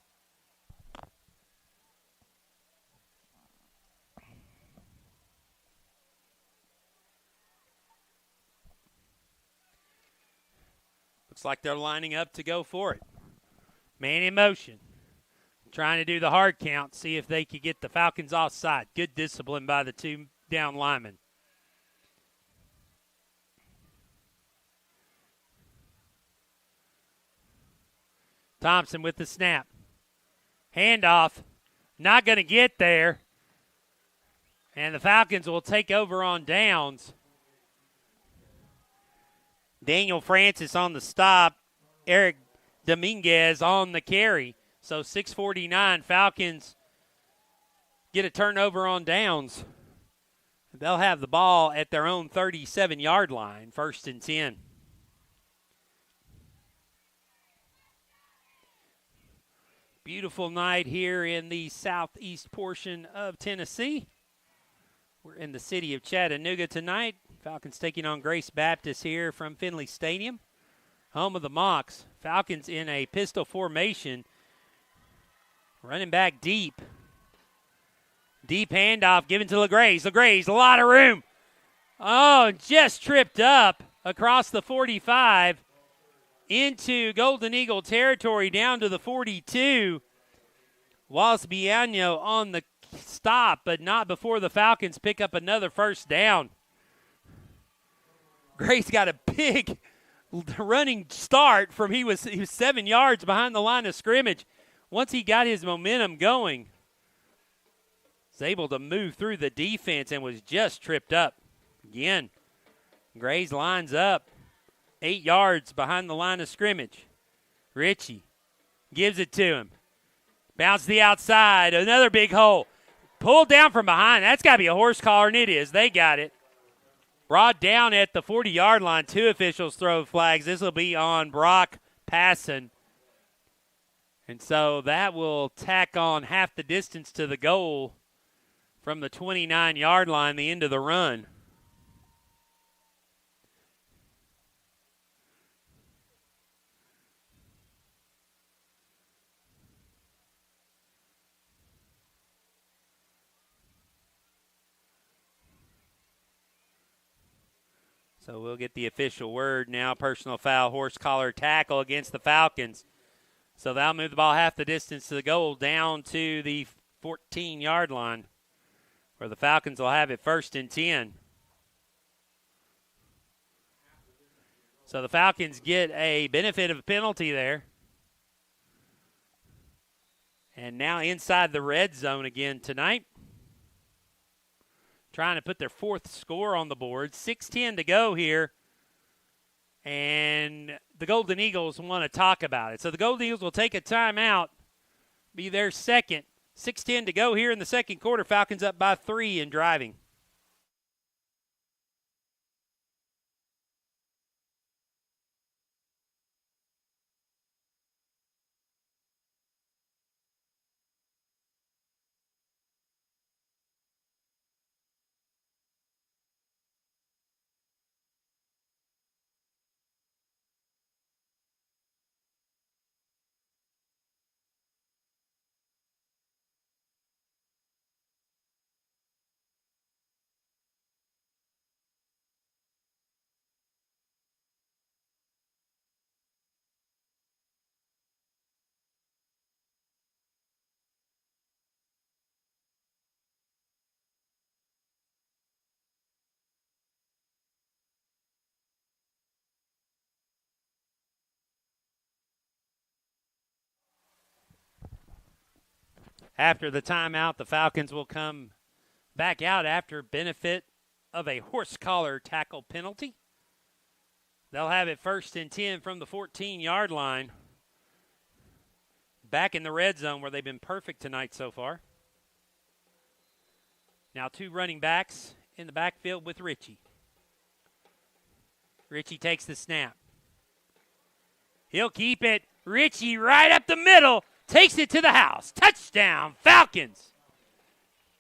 Looks like they're lining up to go for it. Man in motion. Trying to do the hard count, see if they could get the Falcons offside. Good discipline by the 2 down linemen. Thompson with the snap. Handoff. Not going to get there. And the Falcons will take over on downs. Daniel Francis on the stop. Eric Dominguez on the carry. So 6:49, Falcons get a turnover on downs. They'll have the ball at their own 37-yard line, 1st and 10. Beautiful night here in the southeast portion of Tennessee. We're in the city of Chattanooga tonight. Falcons taking on Grace Baptist here from Finley Stadium, home of the Mocs. Falcons in a pistol formation, running back deep. Deep handoff given to LeGraze. LeGraze, a lot of room. Oh, just tripped up across the 45 into Golden Eagle territory down to the 42. Wallace Biano on the stop, but not before the Falcons pick up another 1st down. Grace got a big running start from he was 7 yards behind the line of scrimmage. Once he got his momentum going, was able to move through the defense and was just tripped up. Again, Grace lines up 8 yards behind the line of scrimmage. Ritchie gives it to him. Bounce to the outside, another big hole. Pulled down from behind. That's got to be a horse collar, and it is. They got it. Brought down at the 40-yard line. 2 officials throw flags. This will be on Brock Passon. And so that will tack on half the distance to the goal from the 29-yard line, the end of the run. So we'll get the official word now. Personal foul, horse collar tackle against the Falcons. So that'll move the ball half the distance to the goal down to the 14-yard line, where the Falcons will have it 1st and 10. So the Falcons get a benefit of a penalty there. And now inside the red zone again tonight. Trying to put their 4th score on the board. 6:10 to go here. And the Golden Eagles want to talk about it. So the Golden Eagles will take a timeout, be their second. 6:10 to go here in the second quarter. Falcons up by 3 and driving. After the timeout, the Falcons will come back out after benefit of a horse collar tackle penalty. They'll have it 1st and 10 from the 14-yard line. Back in the red zone where they've been perfect tonight so far. Now 2 running backs in the backfield with Ritchie. Ritchie takes the snap. He'll keep it. Ritchie right up the middle. Takes it to the house. Touchdown, Falcons.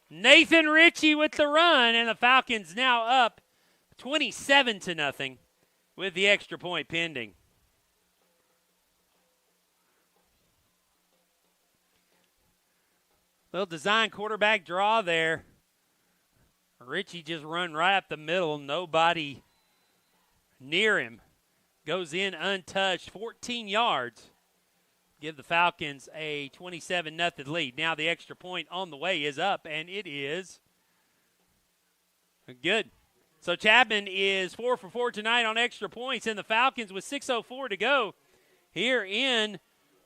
Nathan Ritchie with the run, and the Falcons now up 27-0 with the extra point pending. Little design quarterback draw there. Ritchie just run right up the middle. Nobody near him. Goes in untouched. 14 yards. Give the Falcons a 27-0 lead. Now the extra point on the way is up, and it is good. So Chapman is 4 for 4 tonight on extra points, and the Falcons with 6:04 to go here in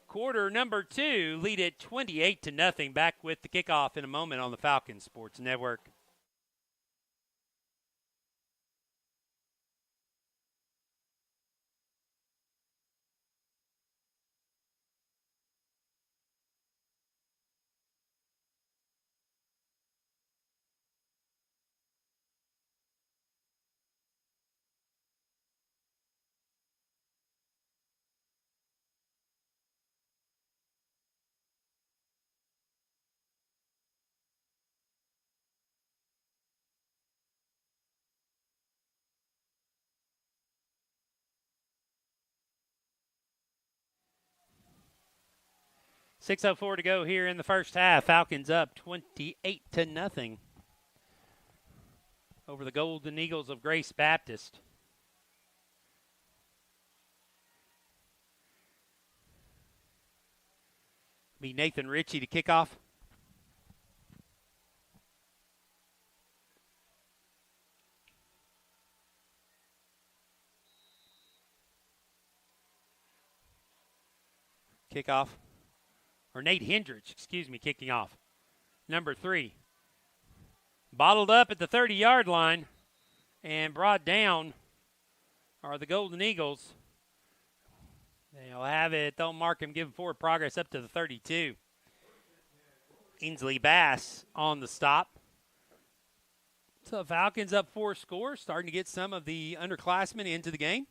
quarter number 2 lead it 28-0. Back with the kickoff in a moment on the Falcons Sports Network. .604 to go here in the first half. Falcons up 28-0 over the Golden Eagles of Grace Baptist. Be Nathan Ritchie to kick off. Kickoff. Or Nate Hendricks, kicking off. Number 3. Bottled up at the 30-yard line and brought down are the Golden Eagles. They'll have it. Don't mark him. Give him forward progress up to the 32. Ainsley Bass on the stop. So Falcons up 4 scores, starting to get some of the underclassmen into the game.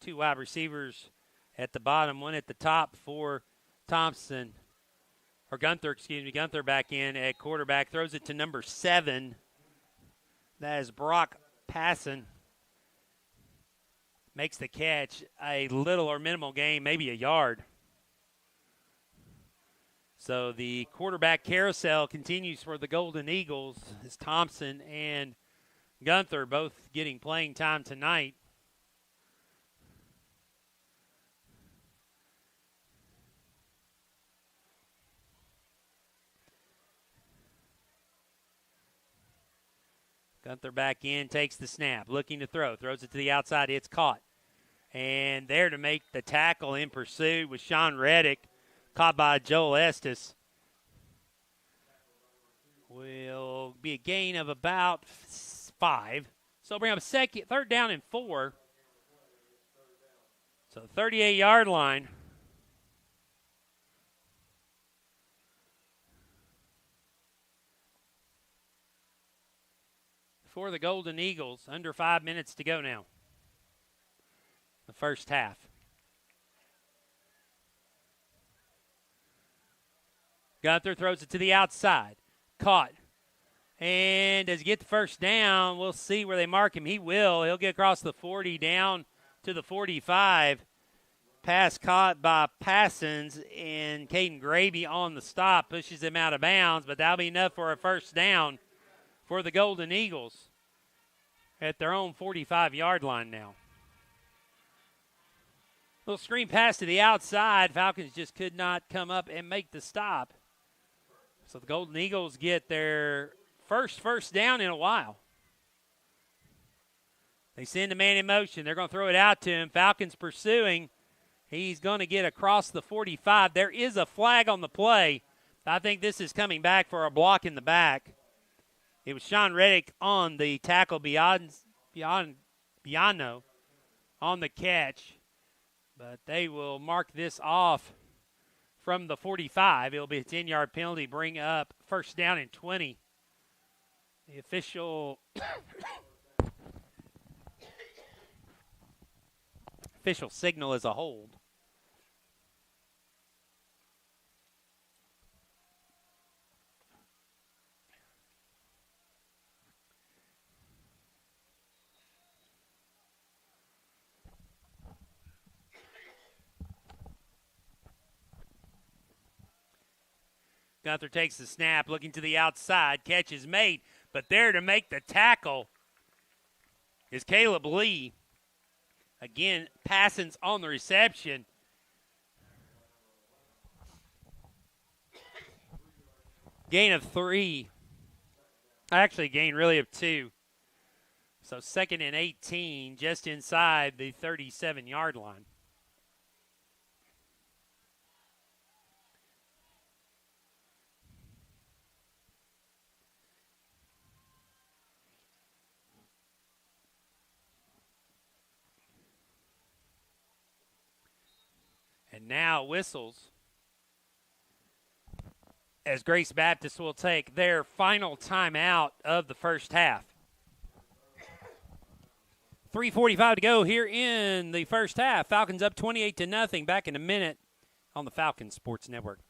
Two wide receivers at the bottom, one at the top for Thompson. Or Gunther, Gunther back in at quarterback. Throws it to number 7. That is Brock Passon. Makes the catch. A little or minimal gain, maybe a yard. So the quarterback carousel continues for the Golden Eagles as Thompson and Gunther both getting playing time tonight. Gunther back in, takes the snap, looking to throw. Throws it to the outside. It's caught. And there to make the tackle in pursuit was Sean Reddick, caught by Joel Estes. Will be a gain of about 5. So bring up a third down and 4. So 38-yard line. For the Golden Eagles, under 5 minutes to go now. The first half. Gunther throws it to the outside. Caught. And does he get the first down? We'll see where they mark him. He will. He'll get across the 40 down to the 45. Pass caught by Passons, and Caden Gravy on the stop pushes him out of bounds, but that'll be enough for a first down for the Golden Eagles at their own 45-yard line now. Little screen pass to the outside. Falcons just could not come up and make the stop. So the Golden Eagles get their first down in a while. They send a man in motion. They're going to throw it out to him. Falcons pursuing. He's going to get across the 45. There is a flag on the play. I think this is coming back for a block in the back. It was Sean Reddick on the tackle, Biano on the catch. But they will mark this off from the 45. It'll be a 10-yard penalty, bring up first down and 20. The official signal is a hold. Gunther takes the snap, looking to the outside. Catch is made, but there to make the tackle is Caleb Lee. Again, Passons on the reception. Gain of 3. Actually, gain really of 2. So 2nd and 18, just inside the 37-yard line. And now whistles as Grace Baptist will take their final timeout of the first half. 3:45 to go here in the first half. Falcons up 28-0. Back in a minute on the Falcons Sports Network.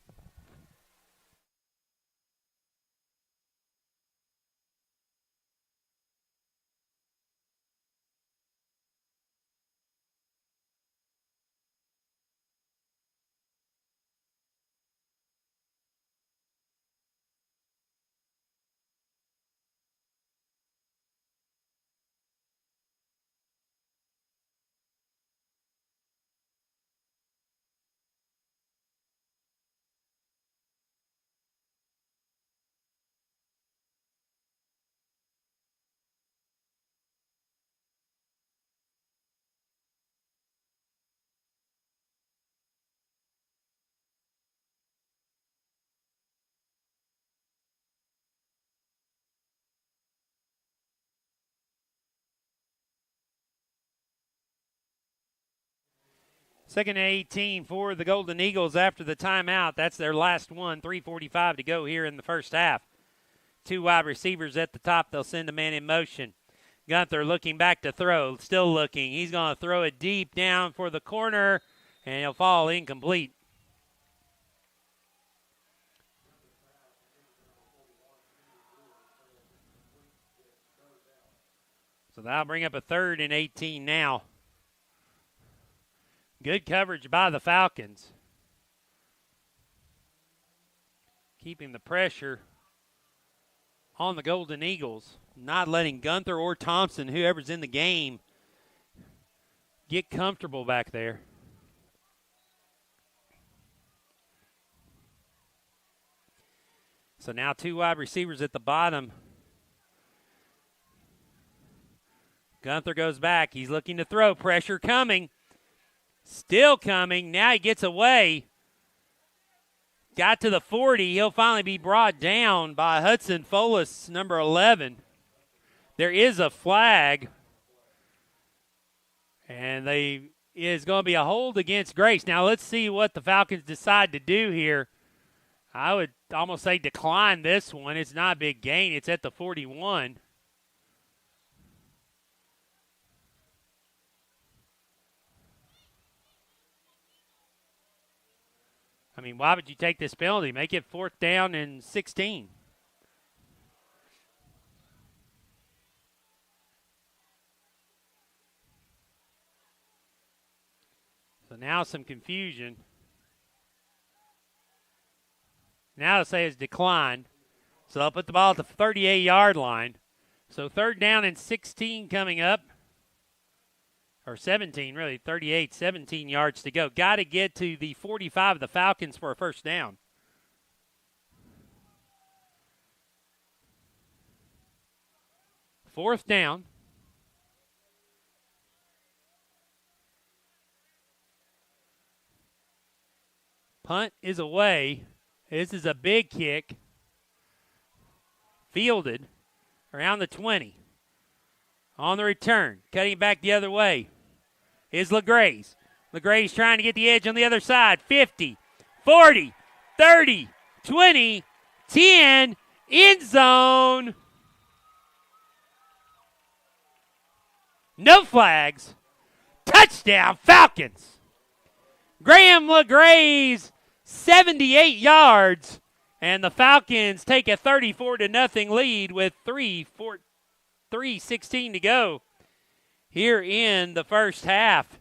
Second and 18 for the Golden Eagles after the timeout. That's their last one. 3:45 to go here in the first half. 2 wide receivers at the top. They'll send a man in motion. Gunther looking back to throw. Still looking. He's going to throw it deep down for the corner, and he'll fall incomplete. So that'll bring up a 3rd and 18 now. Good coverage by the Falcons. Keeping the pressure on the Golden Eagles. Not letting Gunther or Thompson, whoever's in the game, get comfortable back there. So now 2 wide receivers at the bottom. Gunther goes back. He's looking to throw. Pressure coming. Still coming. Now he gets away. Got to the 40. He'll finally be brought down by Hudson Folis, number 11. There is a flag. And is going to be a hold against Grace. Now let's see what the Falcons decide to do here. I would almost say decline this one. It's not a big gain. It's at the 41. I mean, why would you take this penalty? Make it 4th down and 16. So now some confusion. Now they'll say it's declined. So they'll put the ball at the 38-yard line. So 3rd down and 16 coming up. Or 17, really, 38, 17 yards to go. Got to get to the 45 of the Falcons for a first down. 4th down. Punt is away. This is a big kick. Fielded around the 20. On the return, cutting back the other way is LeGrace. LeGrace trying to get the edge on the other side. 50, 40, 30, 20, 10, end zone. No flags. Touchdown, Falcons. Graham LeGrace, 78 yards. And the Falcons take a 34-0 lead with 3:16 to go here in the first half.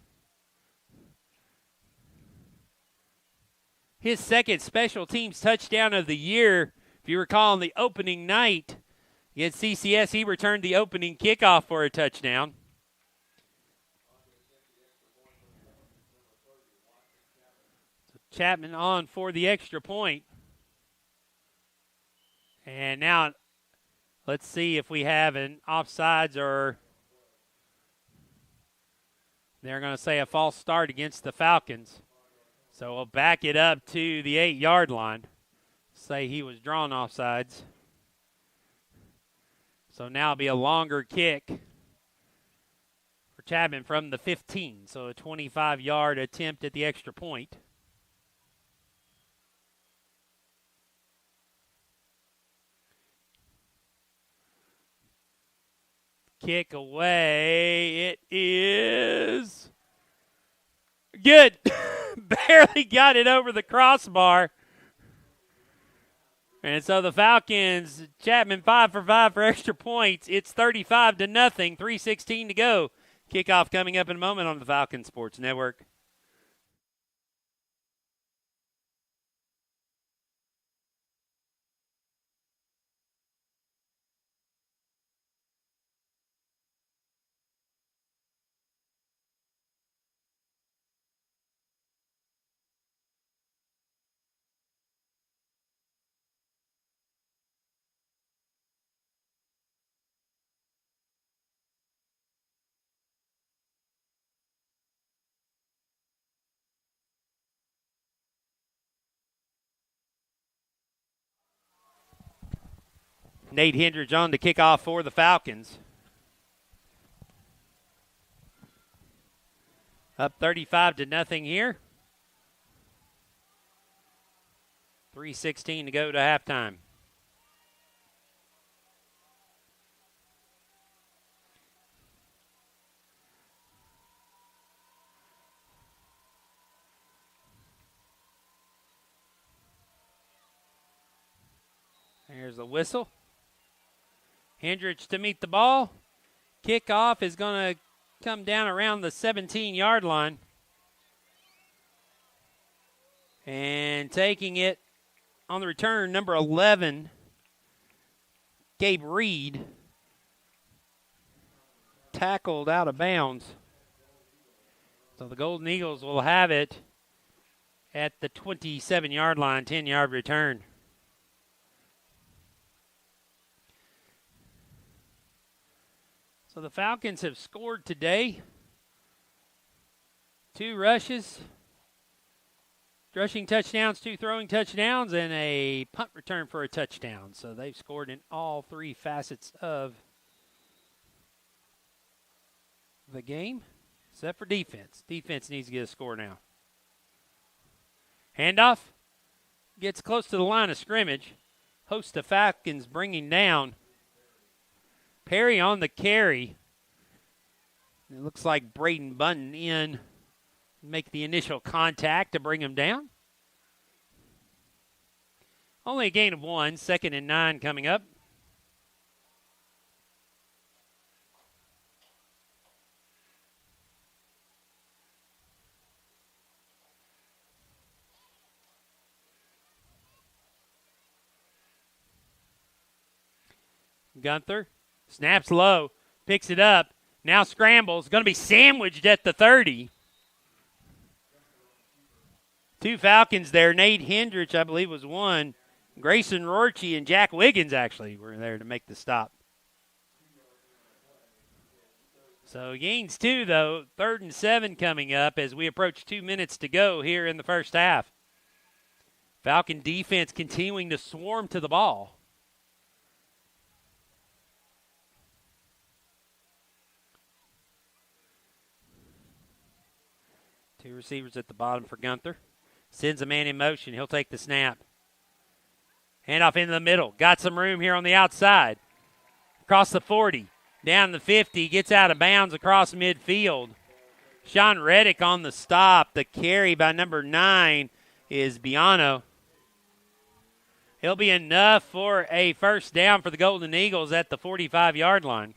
His second special teams touchdown of the year. If you recall, on the opening night against CCS, he returned the opening kickoff for a touchdown. So Chapman on for the extra point. And now let's see if we have an offsides or they're going to say a false start against the Falcons. So we'll back it up to the 8-yard line. Say he was drawn offsides. So now it'll be a longer kick for Chapman from the 15. So a 25-yard attempt at the extra point. Kick away. It is good. Barely got it over the crossbar. And so the Falcons, Chapman 5 for 5 for extra points. It's 35-0, 3:16 to go. Kickoff coming up in a moment on the Falcons Sports Network. Nate Hendricks on to kick off for the Falcons. Up 35-0 here. 3:16 to go to halftime. There's the whistle. Hendricks to meet the ball. Kickoff is going to come down around the 17-yard line. And taking it on the return, number 11, Gabe Reed, tackled out of bounds. So the Golden Eagles will have it at the 27-yard line, 10-yard return. So the Falcons have scored today. 2 rushes, rushing touchdowns, 2 throwing touchdowns, and a punt return for a touchdown. So they've scored in all 3 facets of the game, except for defense. Defense needs to get a score now. Handoff gets close to the line of scrimmage. Hosts the Falcons bringing down Perry on the carry. It looks like Braden Bunton in, make the initial contact to bring him down. Only a gain of 1, 2nd and 9 coming up. Gunther snaps low, picks it up, now scrambles, going to be sandwiched at the 30. 2 Falcons there. Nate Hendricks, I believe, was one. Grayson Rorty and Jack Wiggins actually were there to make the stop. So gains 2, though. 3rd and 7 coming up as we approach 2 minutes to go here in the first half. Falcon defense continuing to swarm to the ball. Two receivers at the bottom for Gunther. Sends a man in motion. He'll take the snap. Handoff into the middle. Got some room here on the outside. Across the 40. Down the 50. Gets out of bounds across midfield. Sean Reddick on the stop. The carry by number 9 is Biano. He'll be enough for a first down for the Golden Eagles at the 45-yard line.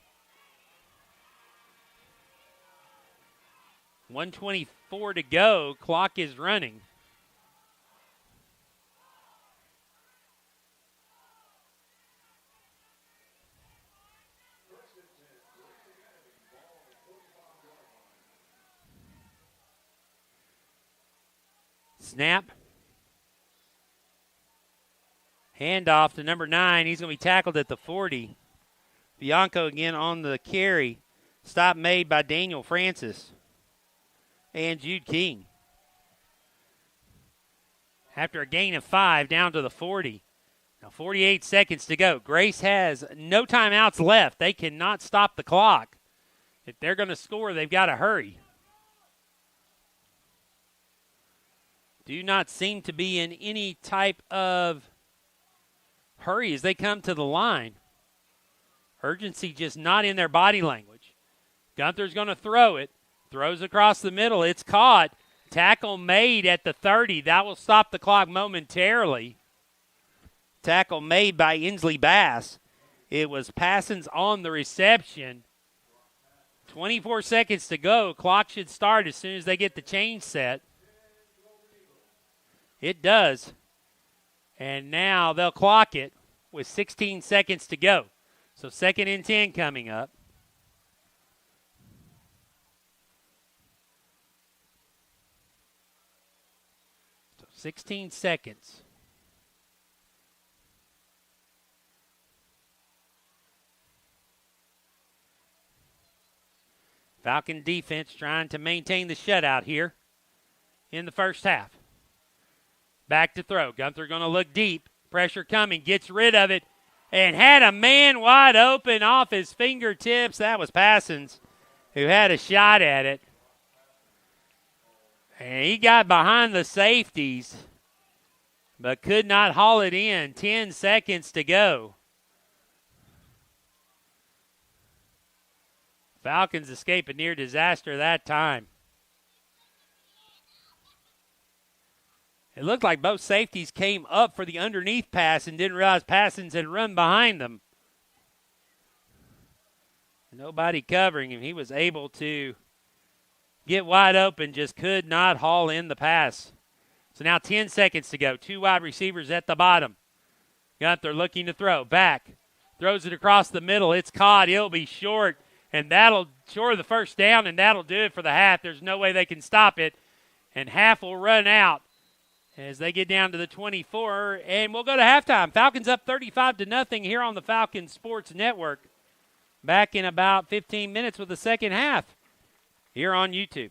1:24 to go. Clock is running. Snap. Handoff to number 9. He's going to be tackled at the 40. Bianco again on the carry. Stop made by Daniel Francis and Jude King. After a gain of 5, down to the 40. Now 48 seconds to go. Grace has no timeouts left. They cannot stop the clock. If they're going to score, they've got to hurry. Do not seem to be in any type of hurry as they come to the line. Urgency just not in their body language. Gunther's going to throw it. Throws across the middle. It's caught. Tackle made at the 30. That will stop the clock momentarily. Tackle made by Inslee Bass. It was Passons on the reception. 24 seconds to go. Clock should start as soon as they get the change set. It does. And now they'll clock it with 16 seconds to go. So 2nd and 10 coming up. So 16 seconds. Falcon defense trying to maintain the shutout here in the first half. Back to throw. Gunther going to look deep. Pressure coming. Gets rid of it. And had a man wide open off his fingertips. That was Passons who had a shot at it. And he got behind the safeties, but could not haul it in. 10 seconds to go. Falcons escape a near disaster that time. It looked like both safeties came up for the underneath pass and didn't realize Passons had run behind them. Nobody covering him. He was able to get wide open, just could not haul in the pass. So now 10 seconds to go. 2 wide receivers at the bottom. Gunther looking to throw. Back. Throws it across the middle. It's caught. It'll be short. And that'll score the first down, and that'll do it for the half. There's no way they can stop it. And half will run out as they get down to the 24, and we'll go to halftime. Falcons up 35-0 here on the Falcons Sports Network. Back in about 15 minutes with the second half here on YouTube.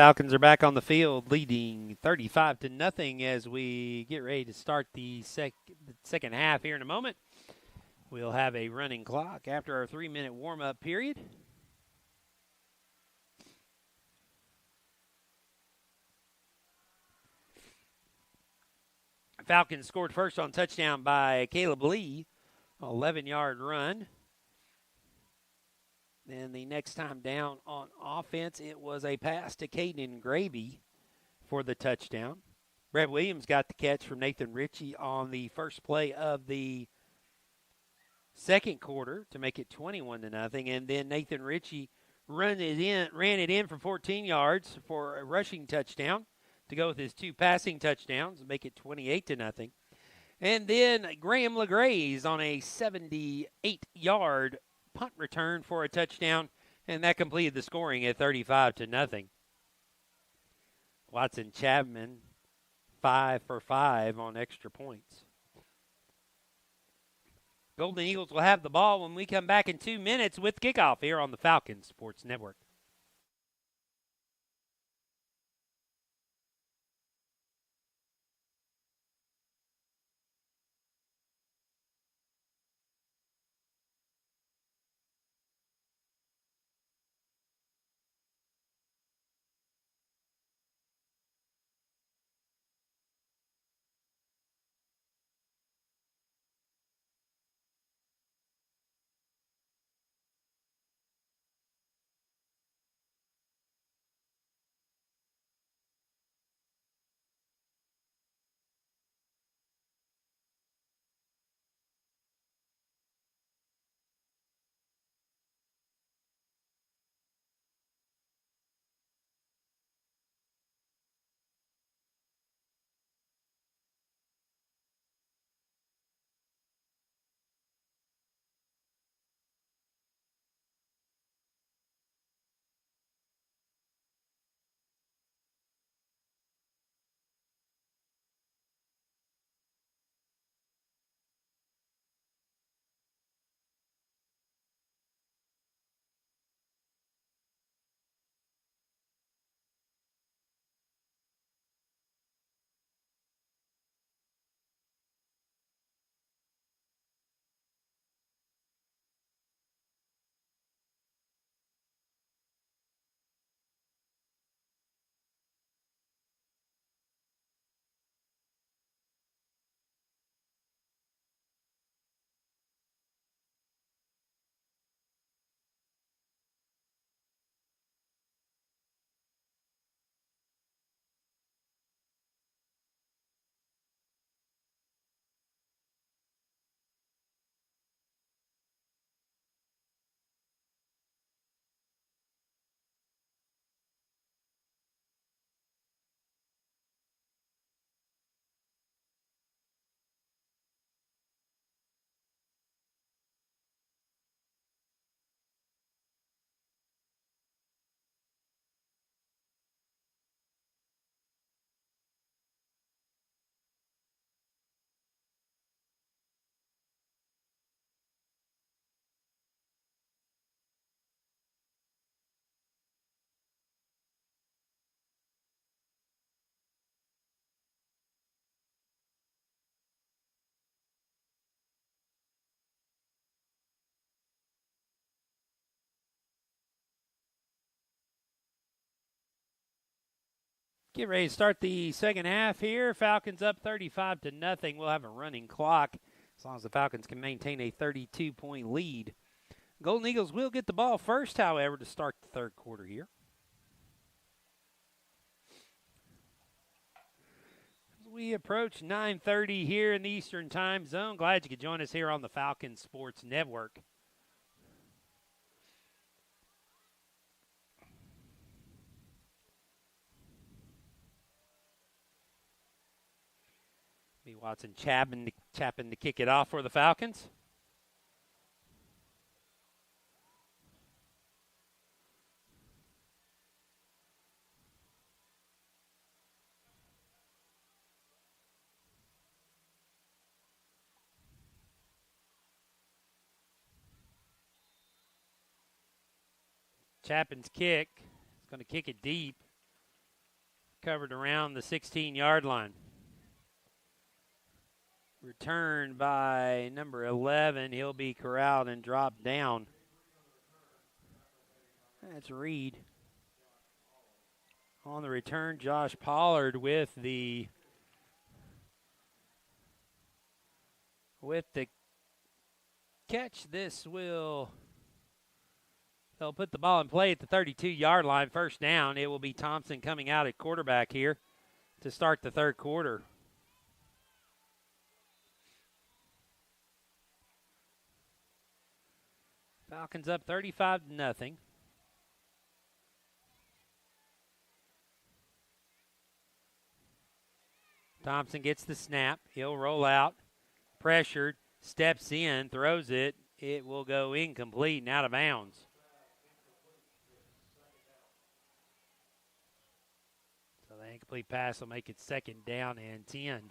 Falcons are back on the field, leading 35-0 as we get ready to start the second half here in a moment. We'll have a running clock after our 3-minute warm-up period. Falcons scored first on touchdown by Caleb Lee, 11-yard run. Then the next time down on offense, it was a pass to Caden Gravy for the touchdown. Brett Williams got the catch from Nathan Ritchie on the first play of the second quarter to make it 21-0. And then Nathan Ritchie ran it in for 14 yards for a rushing touchdown to go with his 2 passing touchdowns and make it 28-0. And then Graham LeGraze on a 78-yard punt return for a touchdown, and that completed the scoring at 35-0. Watson Chapman 5 for 5 on extra points. Golden Eagles will have the ball when we come back in 2 minutes with kickoff here on the Falcons Sports Network. Get ready to start the second half here. Falcons up 35-0. We'll have a running clock as long as the Falcons can maintain a 32-point lead. Golden Eagles will get the ball first, however, to start the third quarter here. As we approach 9:30 here in the Eastern Time Zone, glad you could join us here on the Falcons Sports Network. Watson Chapman to kick it off for the Falcons. Chapman's kick is going to kick it deep. Covered around the 16-yard line. Returned by number 11. He'll be corralled and dropped down. That's Reed. On the return, Josh Pollard with the catch. They'll put the ball in play at the 32-yard line. First down. It will be Thompson coming out at quarterback here to start the third quarter. Falcons up 35-0. Thompson gets the snap. He'll roll out. Pressured. Steps in. Throws it. It will go incomplete and out of bounds. So the incomplete pass will make it second down and 10.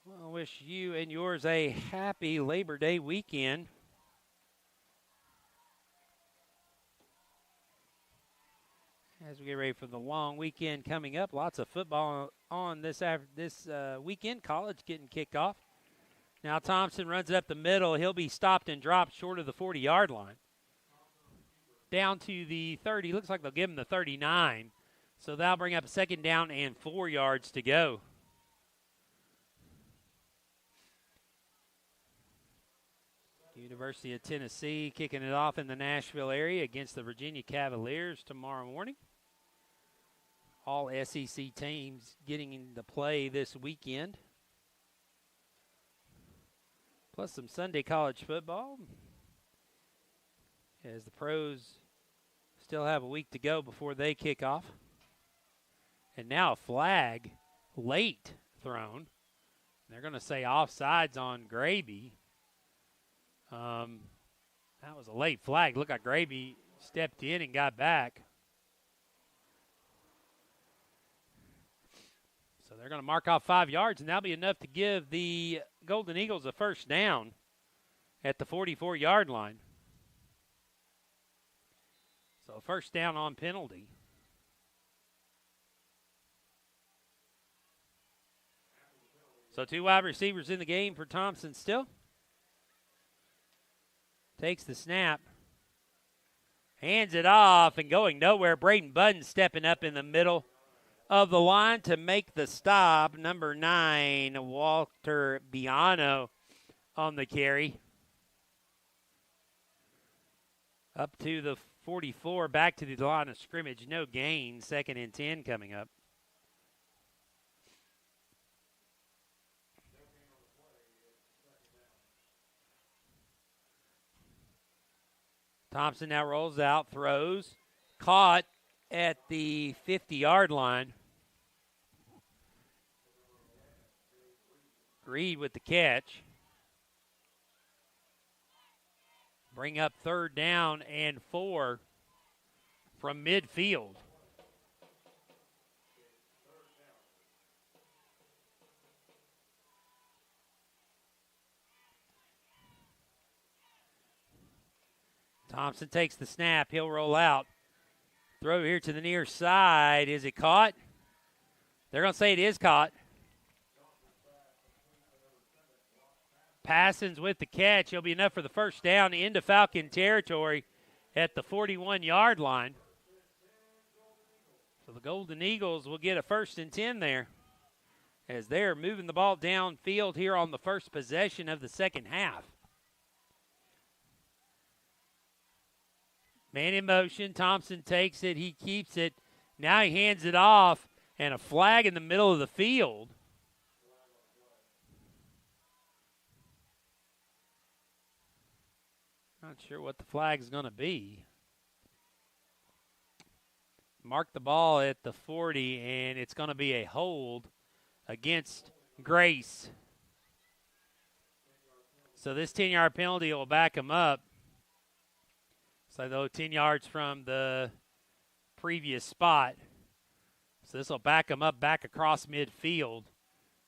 Well, I wish you and yours a happy Labor Day weekend. As we get ready for the long weekend coming up, lots of football on this weekend. College getting kicked off. Now Thompson runs it up the middle. He'll be stopped and dropped short of the 40-yard line. Down to the 30. Looks like they'll give him the 39. So that'll bring up a second down and 4 yards to go. University of Tennessee kicking it off in the Nashville area against the Virginia Cavaliers tomorrow morning. All SEC teams getting into play this weekend. Plus some Sunday college football. As the pros still have a week to go before they kick off. And now a flag late thrown. They're going to say offsides on Graby. That was a late flag. Looked like Graby stepped in and got back. So they're going to mark off 5 yards, and that'll be enough to give the Golden Eagles a first down at the 44-yard line. So first down on penalty. So 2 wide receivers in the game for Thompson still. Takes the snap. Hands it off and going nowhere. Braden Budden stepping up in the middle of the line to make the stop. Number 9, Walter Biano on the carry. Up to the 44, back to the line of scrimmage. No gain. 2nd and 10 coming up. Thompson now rolls out, throws, caught at the 50-yard line. Reed with the catch. Bring up 3rd down and 4 from midfield. Thompson takes the snap. He'll roll out. Throw here to the near side. Is it caught? They're going to say it is caught. Passins with the catch. He'll be enough for the first down into Falcon territory at the 41-yard line. So the Golden Eagles will get a 1st and 10 there as they're moving the ball downfield here on the first possession of the second half. Man in motion. Thompson takes it. He keeps it. Now he hands it off, and a flag in the middle of the field. Not sure what the flag is going to be. Mark the ball at the 40, and it's going to be a hold against Grace. So this 10-yard penalty will back him up. So though 10 yards from the previous spot. So this will back him up back across midfield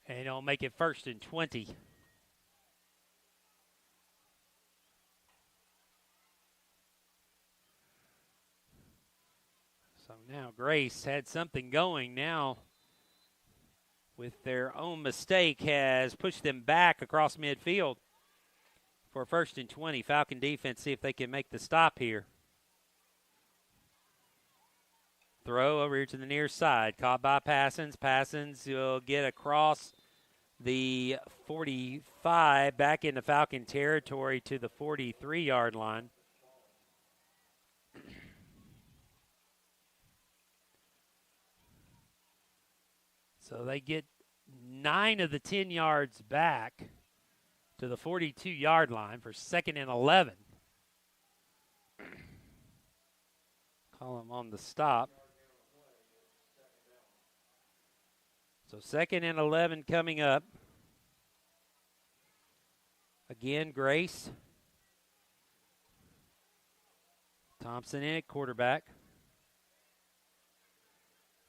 And it'll make it 1st and 20. So now Grace had something going. Now, with their own mistake, has pushed them back across midfield for 1st and 20. Falcon defense, see if they can make the stop here. Throw over here to the near side. Caught by Passons. Passons will get across the 45 back into Falcon territory to the 43-yard line. So they get 9 of the 10 yards back to the 42-yard line for 2nd and 11. Call them on the stop. So 2nd and 11 coming up. Again, Grace. Thompson in at quarterback.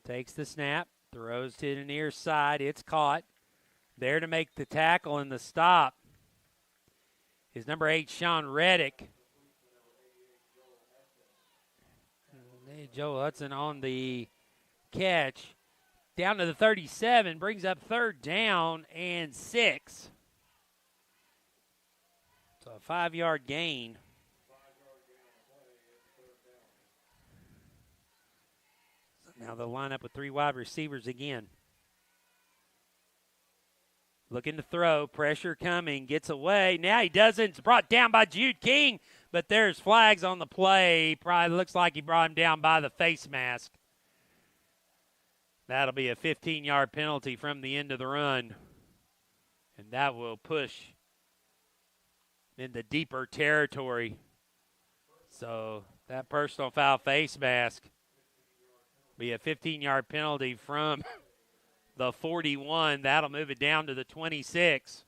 Takes the snap. Throws to the near side. It's caught. There to make the tackle and the stop is number 8, Sean Reddick. Joe Hudson on the catch. Down to the 37. Brings up 3rd down and 6. So a 5-yard gain. Now they'll line up with 3 wide receivers again. Looking to throw. Pressure coming. Gets away. Now he doesn't. It's brought down by Jude King. But there's flags on the play. Probably looks like he brought him down by the face mask. That'll be a 15-yard penalty from the end of the run. And that will push into deeper territory. So that personal foul face mask be a 15-yard penalty from the 41. That'll move it down to the 26.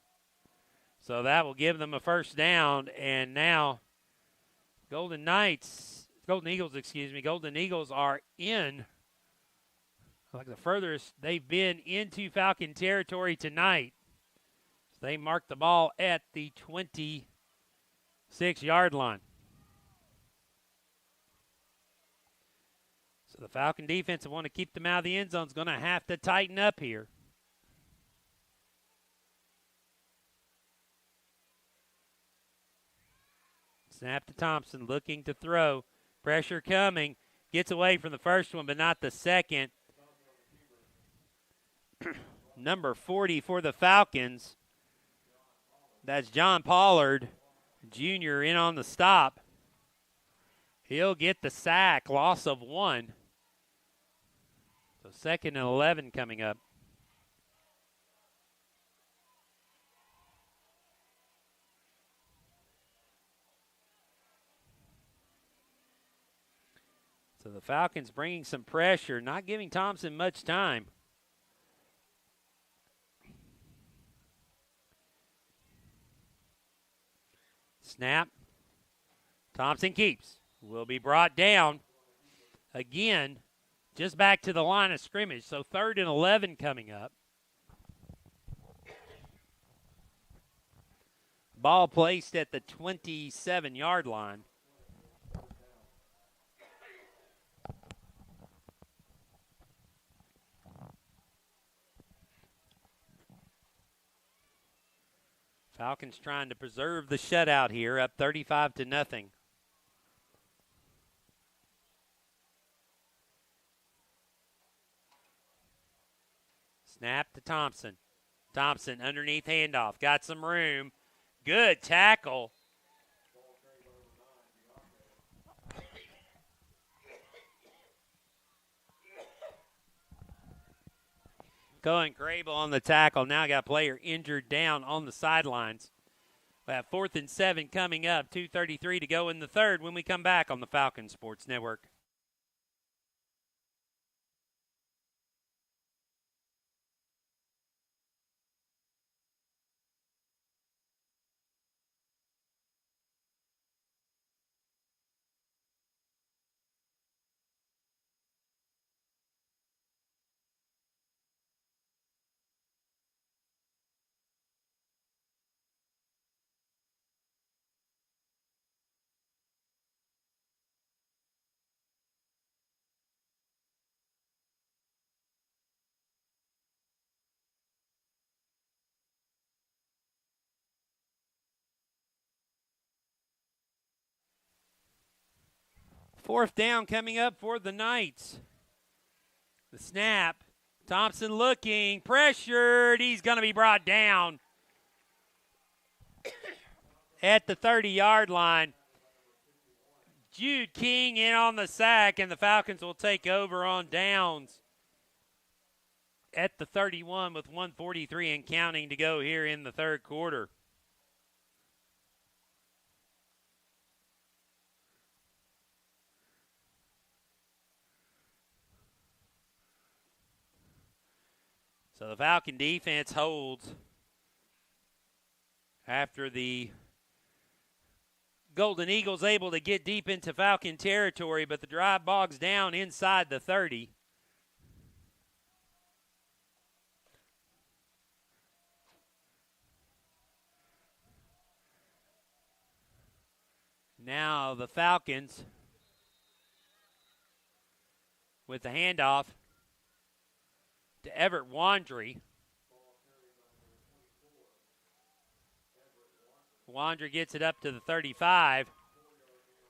So that will give them a 1st down. And now Golden Eagles are in. Like the furthest they've been into Falcon territory tonight. So they mark the ball at the 26-yard line. So the Falcon defense, want to keep them out of the end zone, is going to have to tighten up here. Snap to Thompson, looking to throw. Pressure coming. Gets away from the first one, but not the second. Number 40 for the Falcons. That's John Pollard, Jr., in on the stop. He'll get the sack, loss of 1. So 2nd and 11 coming up. So the Falcons bringing some pressure, not giving Thompson much time. Snap. Thompson keeps. Will be brought down. Again, just back to the line of scrimmage. So 3rd and 11 coming up. Ball placed at the 27-yard line. Falcons trying to preserve the shutout here, up 35-0. Snap to Thompson. Thompson underneath handoff. Got some room. Good tackle. Cohen Grable on the tackle. Now got a player injured down on the sidelines. We have 4th and 7 coming up. 2:33 to go in the third when we come back on the Falcon Sports Network. Fourth down coming up for the Knights. The snap. Thompson looking, pressured. He's going to be brought down at the 30-yard line. Jude King in on the sack, and the Falcons will take over on downs at the 31 with 1:43 and counting to go here in the third quarter. So the Falcon defense holds after the Golden Eagles able to get deep into Falcon territory, but the drive bogs down inside the 30. Now the Falcons with the handoff to Everett Wandry. Wandry gets it up to the 35.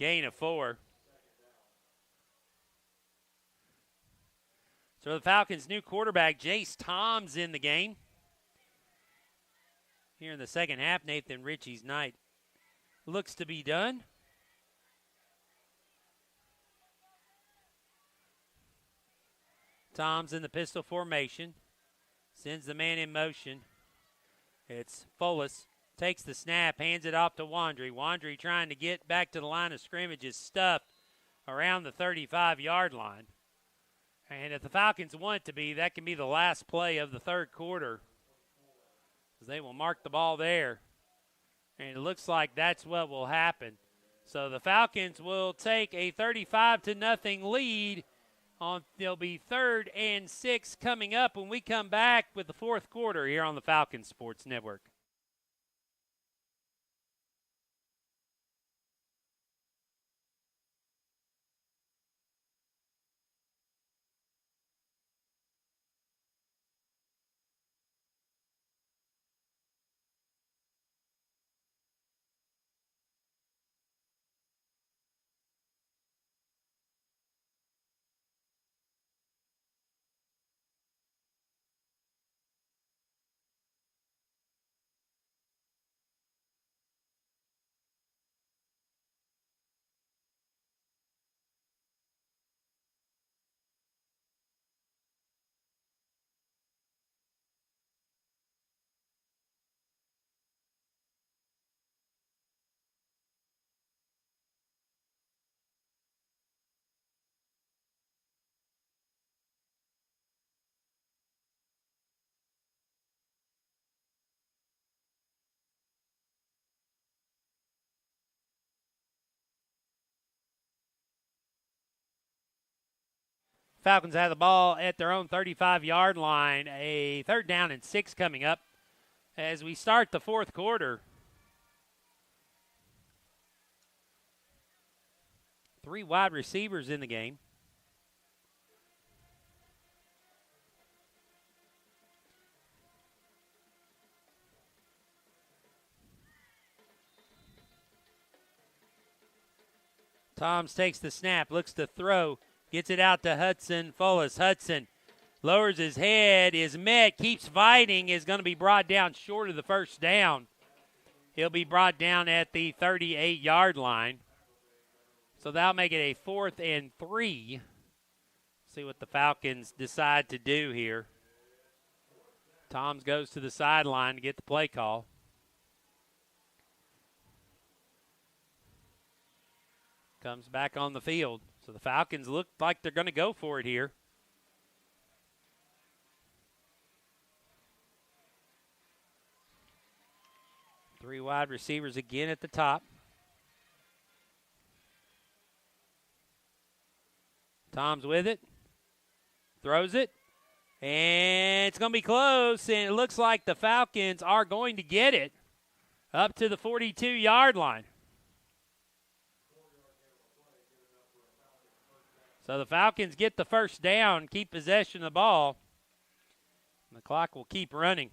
Gain of 4. So the Falcons' new quarterback, Jace Tom's in the game. Here in the second half, Nathan Ritchie's night looks to be done. Tom's in the pistol formation. Sends the man in motion. It's Fullis. Takes the snap, hands it off to Wandry. Wandry trying to get back to the line of scrimmage is stuffed around the 35-yard line. And if the Falcons want it to be, that can be the last play of the third quarter, as they will mark the ball there. And it looks like that's what will happen. So the Falcons will take a 35-0 lead. There'll be 3rd and 6 coming up when we come back with the fourth quarter here on the Falcons Sports Network. Falcons have the ball at their own 35-yard line. A 3rd down and 6 coming up as we start the fourth quarter. 3 wide receivers in the game. Toms takes the snap, looks to throw. Gets it out to Hudson Fullis. Hudson lowers his head, is met, keeps fighting, is going to be brought down short of the first down. He'll be brought down at the 38-yard line. So that'll make it a 4th and 3. See what the Falcons decide to do here. Toms goes to the sideline to get the play call. Comes back on the field. So the Falcons look like they're going to go for it here. Three wide receivers again at the top. Tom's with it. Throws it. And it's going to be close. And it looks like the Falcons are going to get it up to the 42-yard line. So the Falcons get the first down, keep possession of the ball. And the clock will keep running.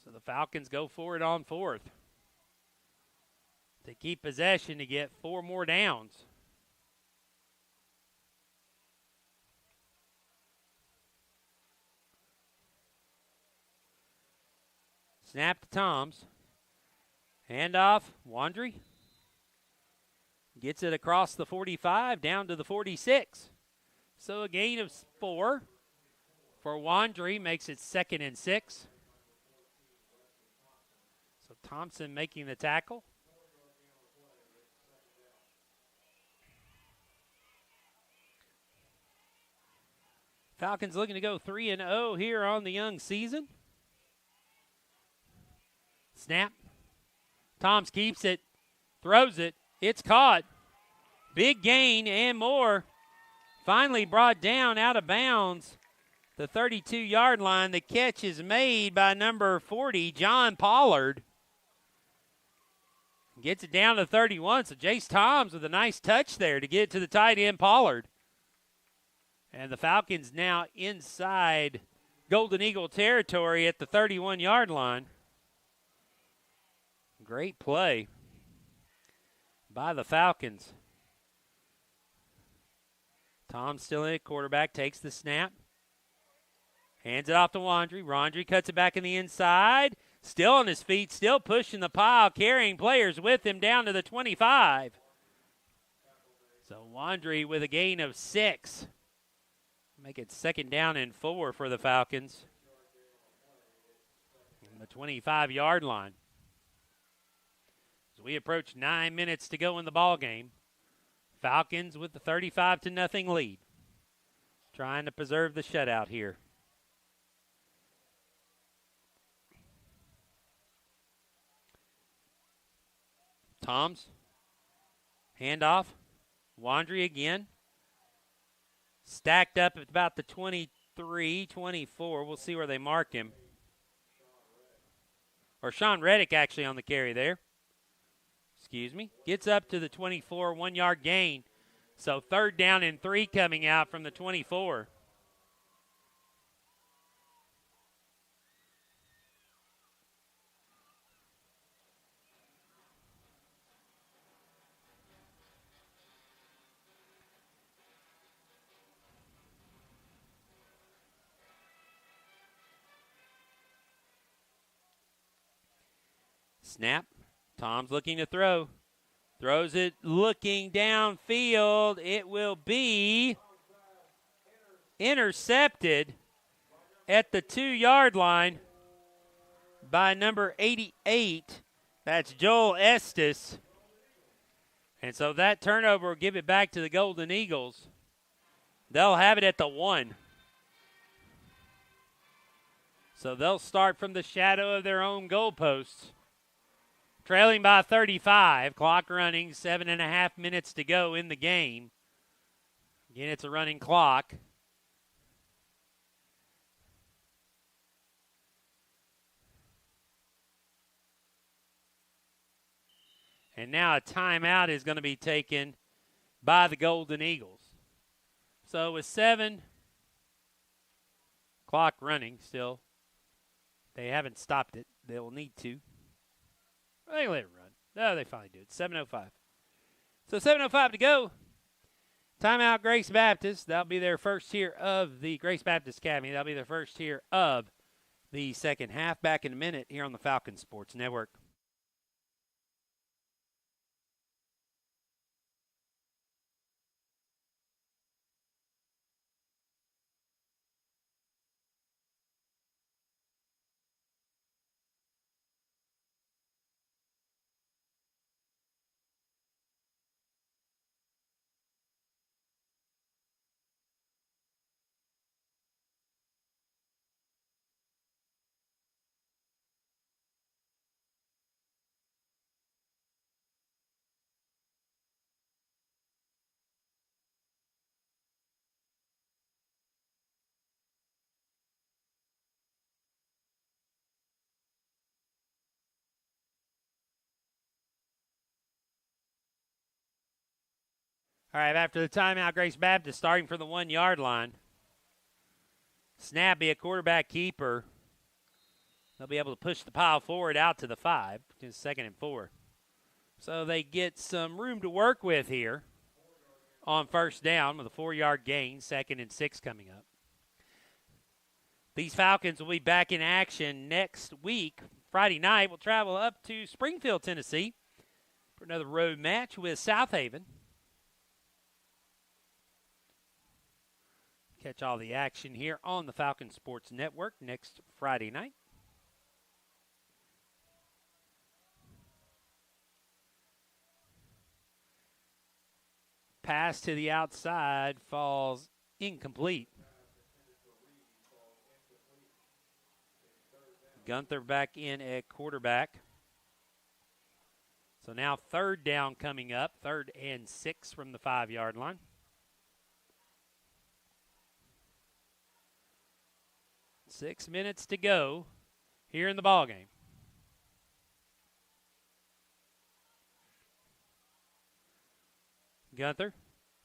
So the Falcons go for it on 4th. to keep possession to get 4 more downs. Snap to Toms. Handoff, Wandry. Gets it across the 45, down to the 46. So a gain of 4 for Wandry, makes it 2nd and 6. So Thompson making the tackle. Falcons looking to go 3-0 here on the young season. Snap. Toms keeps it, throws it. It's caught. Big gain and more. Finally brought down out of bounds. The 32-yard line. The catch is made by number 40, John Pollard. Gets it down to 31. So Jace Toms with a nice touch there to get to the tight end, Pollard. And the Falcons now inside Golden Eagle territory at the 31-yard line. Great play by the Falcons. Tom still in it. Quarterback takes the snap. Hands it off to Wandry. Wandry cuts it back in the inside. Still on his feet. Still pushing the pile. Carrying players with him down to the 25. So Wandry with a gain of 6. Make it 2nd down and 4 for the Falcons. On the 25-yard line. As we approach 9 minutes to go in the ball game. Falcons with the 35-0 lead. Trying to preserve the shutout here. Toms. Handoff. Wandry again. Stacked up at about the 23, 24. We'll see where they mark him. Or Sean Reddick actually on the carry there. Excuse me. Gets up to the 24, 1-yard gain. So 3rd down and 3 coming out from the 24. Snap. Tom's looking to throw. Throws it looking downfield. It will be intercepted at the 2-yard line by number 88. That's Joel Estes. And so that turnover will give it back to the Golden Eagles. They'll have it at the 1. So they'll start from the shadow of their own goalposts. Trailing by 35. Clock running. 7.5 minutes to go in the game. Again, it's a running clock. And now a timeout is going to be taken by the Golden Eagles. So with 7 clock running still, they haven't stopped it. They will need to. They let it run. No, they finally do it. 7:05. So 7:05 to go. Timeout, Grace Baptist. That'll be their first here of the Grace Baptist Academy. That'll be their first here of the second half. Back in a minute here on the Falcons Sports Network. All right, after the timeout, Grace Baptist starting from the 1-yard line. Snap be a quarterback keeper. They'll be able to push the pile forward out to the 5. Just 2nd and 4. So they get some room to work with here on first down with a 4-yard gain, 2nd and 6 coming up. These Falcons will be back in action next week. Friday night, we'll travel up to Springfield, Tennessee for another road match with South Haven. Catch all the action here on the Falcon Sports Network next Friday night. Pass to the outside falls incomplete. Gunther back in at quarterback. So now 3rd down coming up, 3rd and 6 from the 5-yard line. Six minutes to go here in the ballgame. Gunther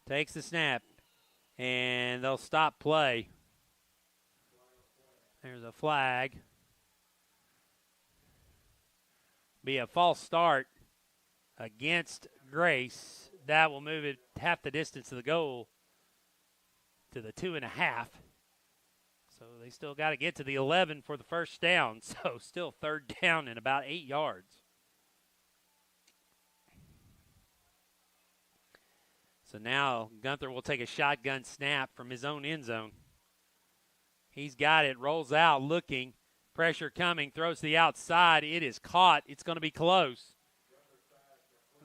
takes the snap, and they'll stop play. There's a flag. Be a false start against Grace. That will move it half the distance to the goal to the 2.5. So they still got to get to the 11 for the first down. So still 3rd down and about 8 yards. So now Gunther will take a shotgun snap from his own end zone. He's got it, rolls out, looking, pressure coming, throws to the outside. It is caught. It's going to be close.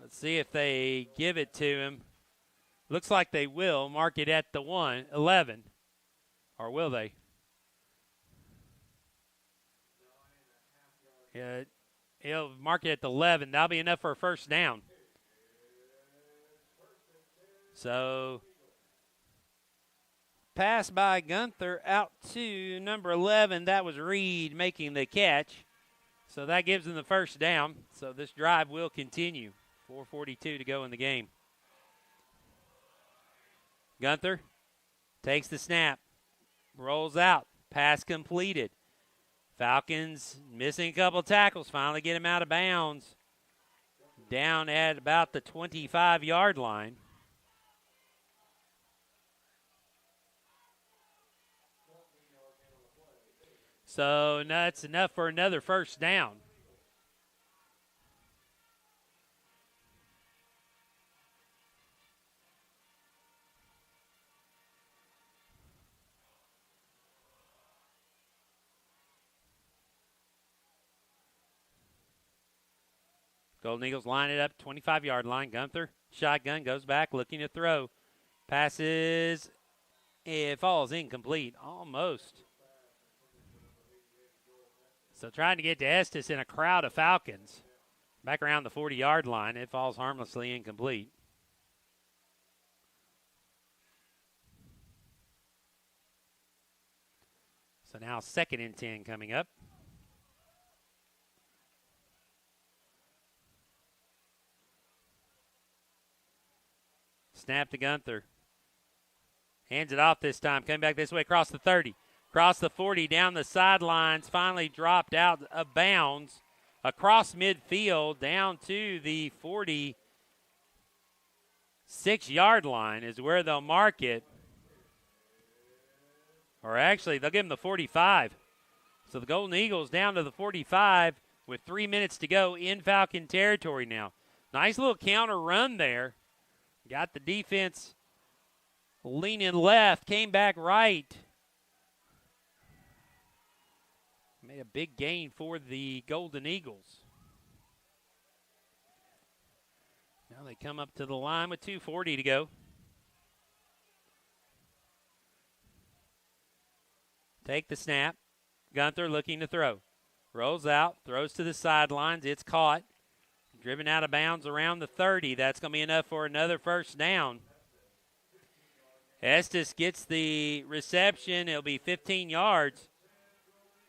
Let's see if they give it to him. Looks like they will. Mark it at the 11. Or will they? Yeah, he'll mark it at the 11. That'll be enough for a first down. So, pass by Gunther out to number 11. That was Reed making the catch. So that gives them the first down. So this drive will continue. 4:42 to go in the game. Gunther takes the snap, rolls out, pass completed. Falcons missing a couple tackles, finally get him out of bounds. Down at about the 25-yard line. So that's enough for another first down. Golden Eagles line it up, 25-yard line. Gunther, shotgun, goes back, looking to throw. Passes, it falls incomplete, almost. So trying to get to Estes in a crowd of Falcons. Back around the 40-yard line, it falls harmlessly incomplete. So now 2nd and 10 coming up. Snap to Gunther. Hands it off this time. Coming back this way across the 30. Across the 40, down the sidelines. Finally dropped out of bounds. Across midfield, down to the 46-yard line is where they'll mark it. Or actually, they'll give him the 45. So the Golden Eagles down to the 45 with 3 minutes to go in Falcon territory now. Nice little counter run there. Got the defense leaning left, came back right. Made a big gain for the Golden Eagles. Now they come up to the line with 2:40 to go. Take the snap. Gunther looking to throw. Rolls out, throws to the sidelines. It's caught. Driven out of bounds around the 30. That's going to be enough for another first down. Estes gets the reception. It'll be 15 yards.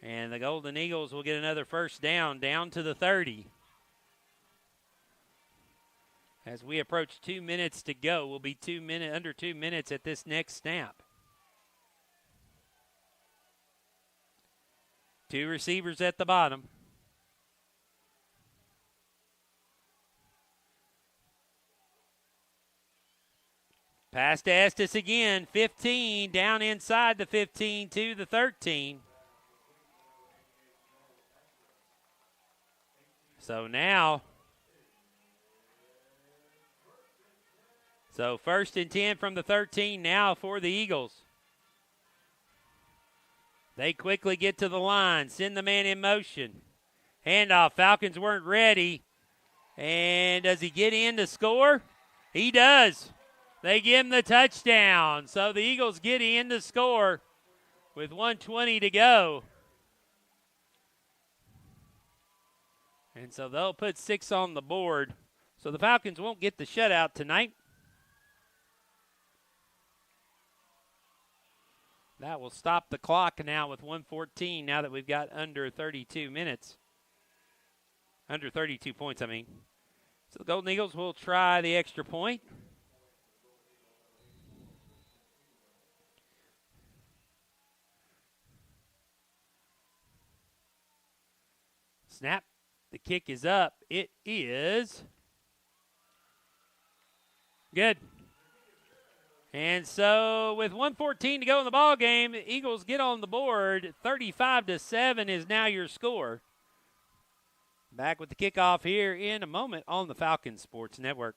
And the Golden Eagles will get another first down to the 30. As we approach 2 minutes to go, we'll be under 2 minutes at this next snap. Two receivers at the bottom. Pass to Estes again, 15, down inside the 15 to the 13. So now, first and 10 from the 13 now for the Eagles. They quickly get to the line, send the man in motion. Handoff, Falcons weren't ready. And does he get in to score? He does. They give him the touchdown. So the Eagles get in to score with 1:20 to go. And so they'll put 6 on the board. So the Falcons won't get the shutout tonight. That will stop the clock now with 1:14 now that we've got under 32 minutes. Under 32 points, I mean. So the Golden Eagles will try the extra point. Snap. The kick is up. It is good. And so with 1:14 to go in the ball game, the Eagles get on the board. 35-7 is now your score. Back with the kickoff here in a moment on the Falcons Sports Network.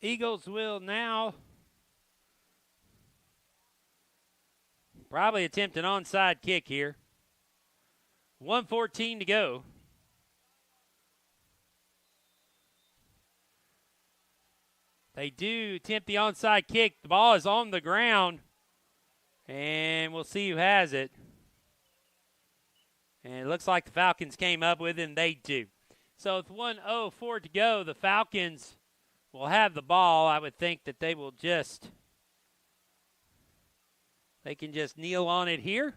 Eagles will now probably attempt an onside kick here. 1:14 to go. They do attempt the onside kick. The ball is on the ground, and we'll see who has it. And it looks like the Falcons came up with it, and they do. So with 1:04 to go, the Falcons will have the ball. I would think that they can just kneel on it here.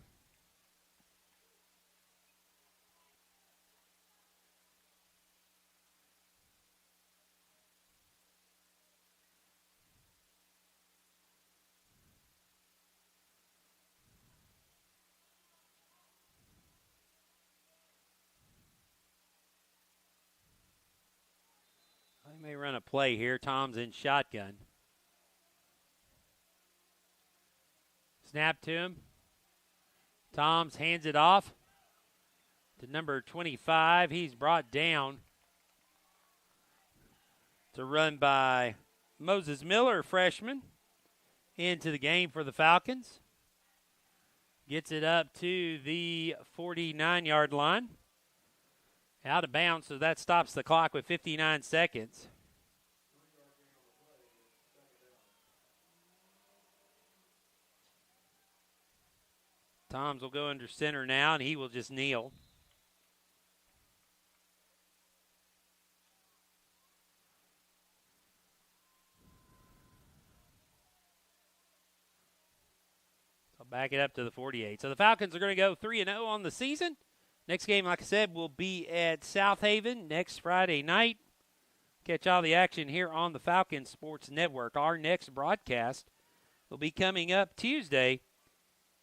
They may run a play here. Tom's in shotgun. Snap to him. Toms hands it off to number 25. He's brought down. It's a run by Moses Miller, freshman, into the game for the Falcons. Gets it up to the 49-yard line. Out of bounds, so that stops the clock with 59 seconds. Toms will go under center now, and he will just kneel. So back it up to the 48. So the Falcons are going to go 3-0 on the season. Next game, like I said, will be at South Haven next Friday night. Catch all the action here on the Falcons Sports Network. Our next broadcast will be coming up Tuesday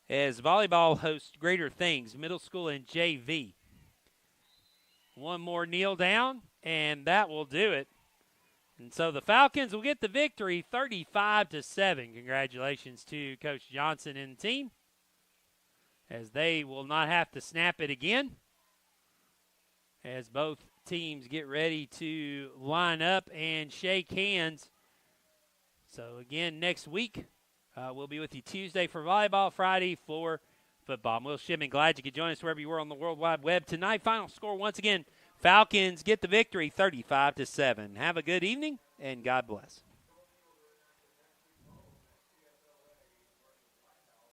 as volleyball hosts Greater Things, middle school and JV. One more kneel down, and that will do it. And so the Falcons will get the victory 35-7. Congratulations to Coach Johnson and the team, as they will not have to snap it again, as both teams get ready to line up and shake hands. So, again, next week, we'll be with you Tuesday for volleyball, Friday for football. I'm Will Shipman. Glad you could join us wherever you were on the World Wide Web tonight. Final score, once again, Falcons get the victory 35-7. Have a good evening, and God bless.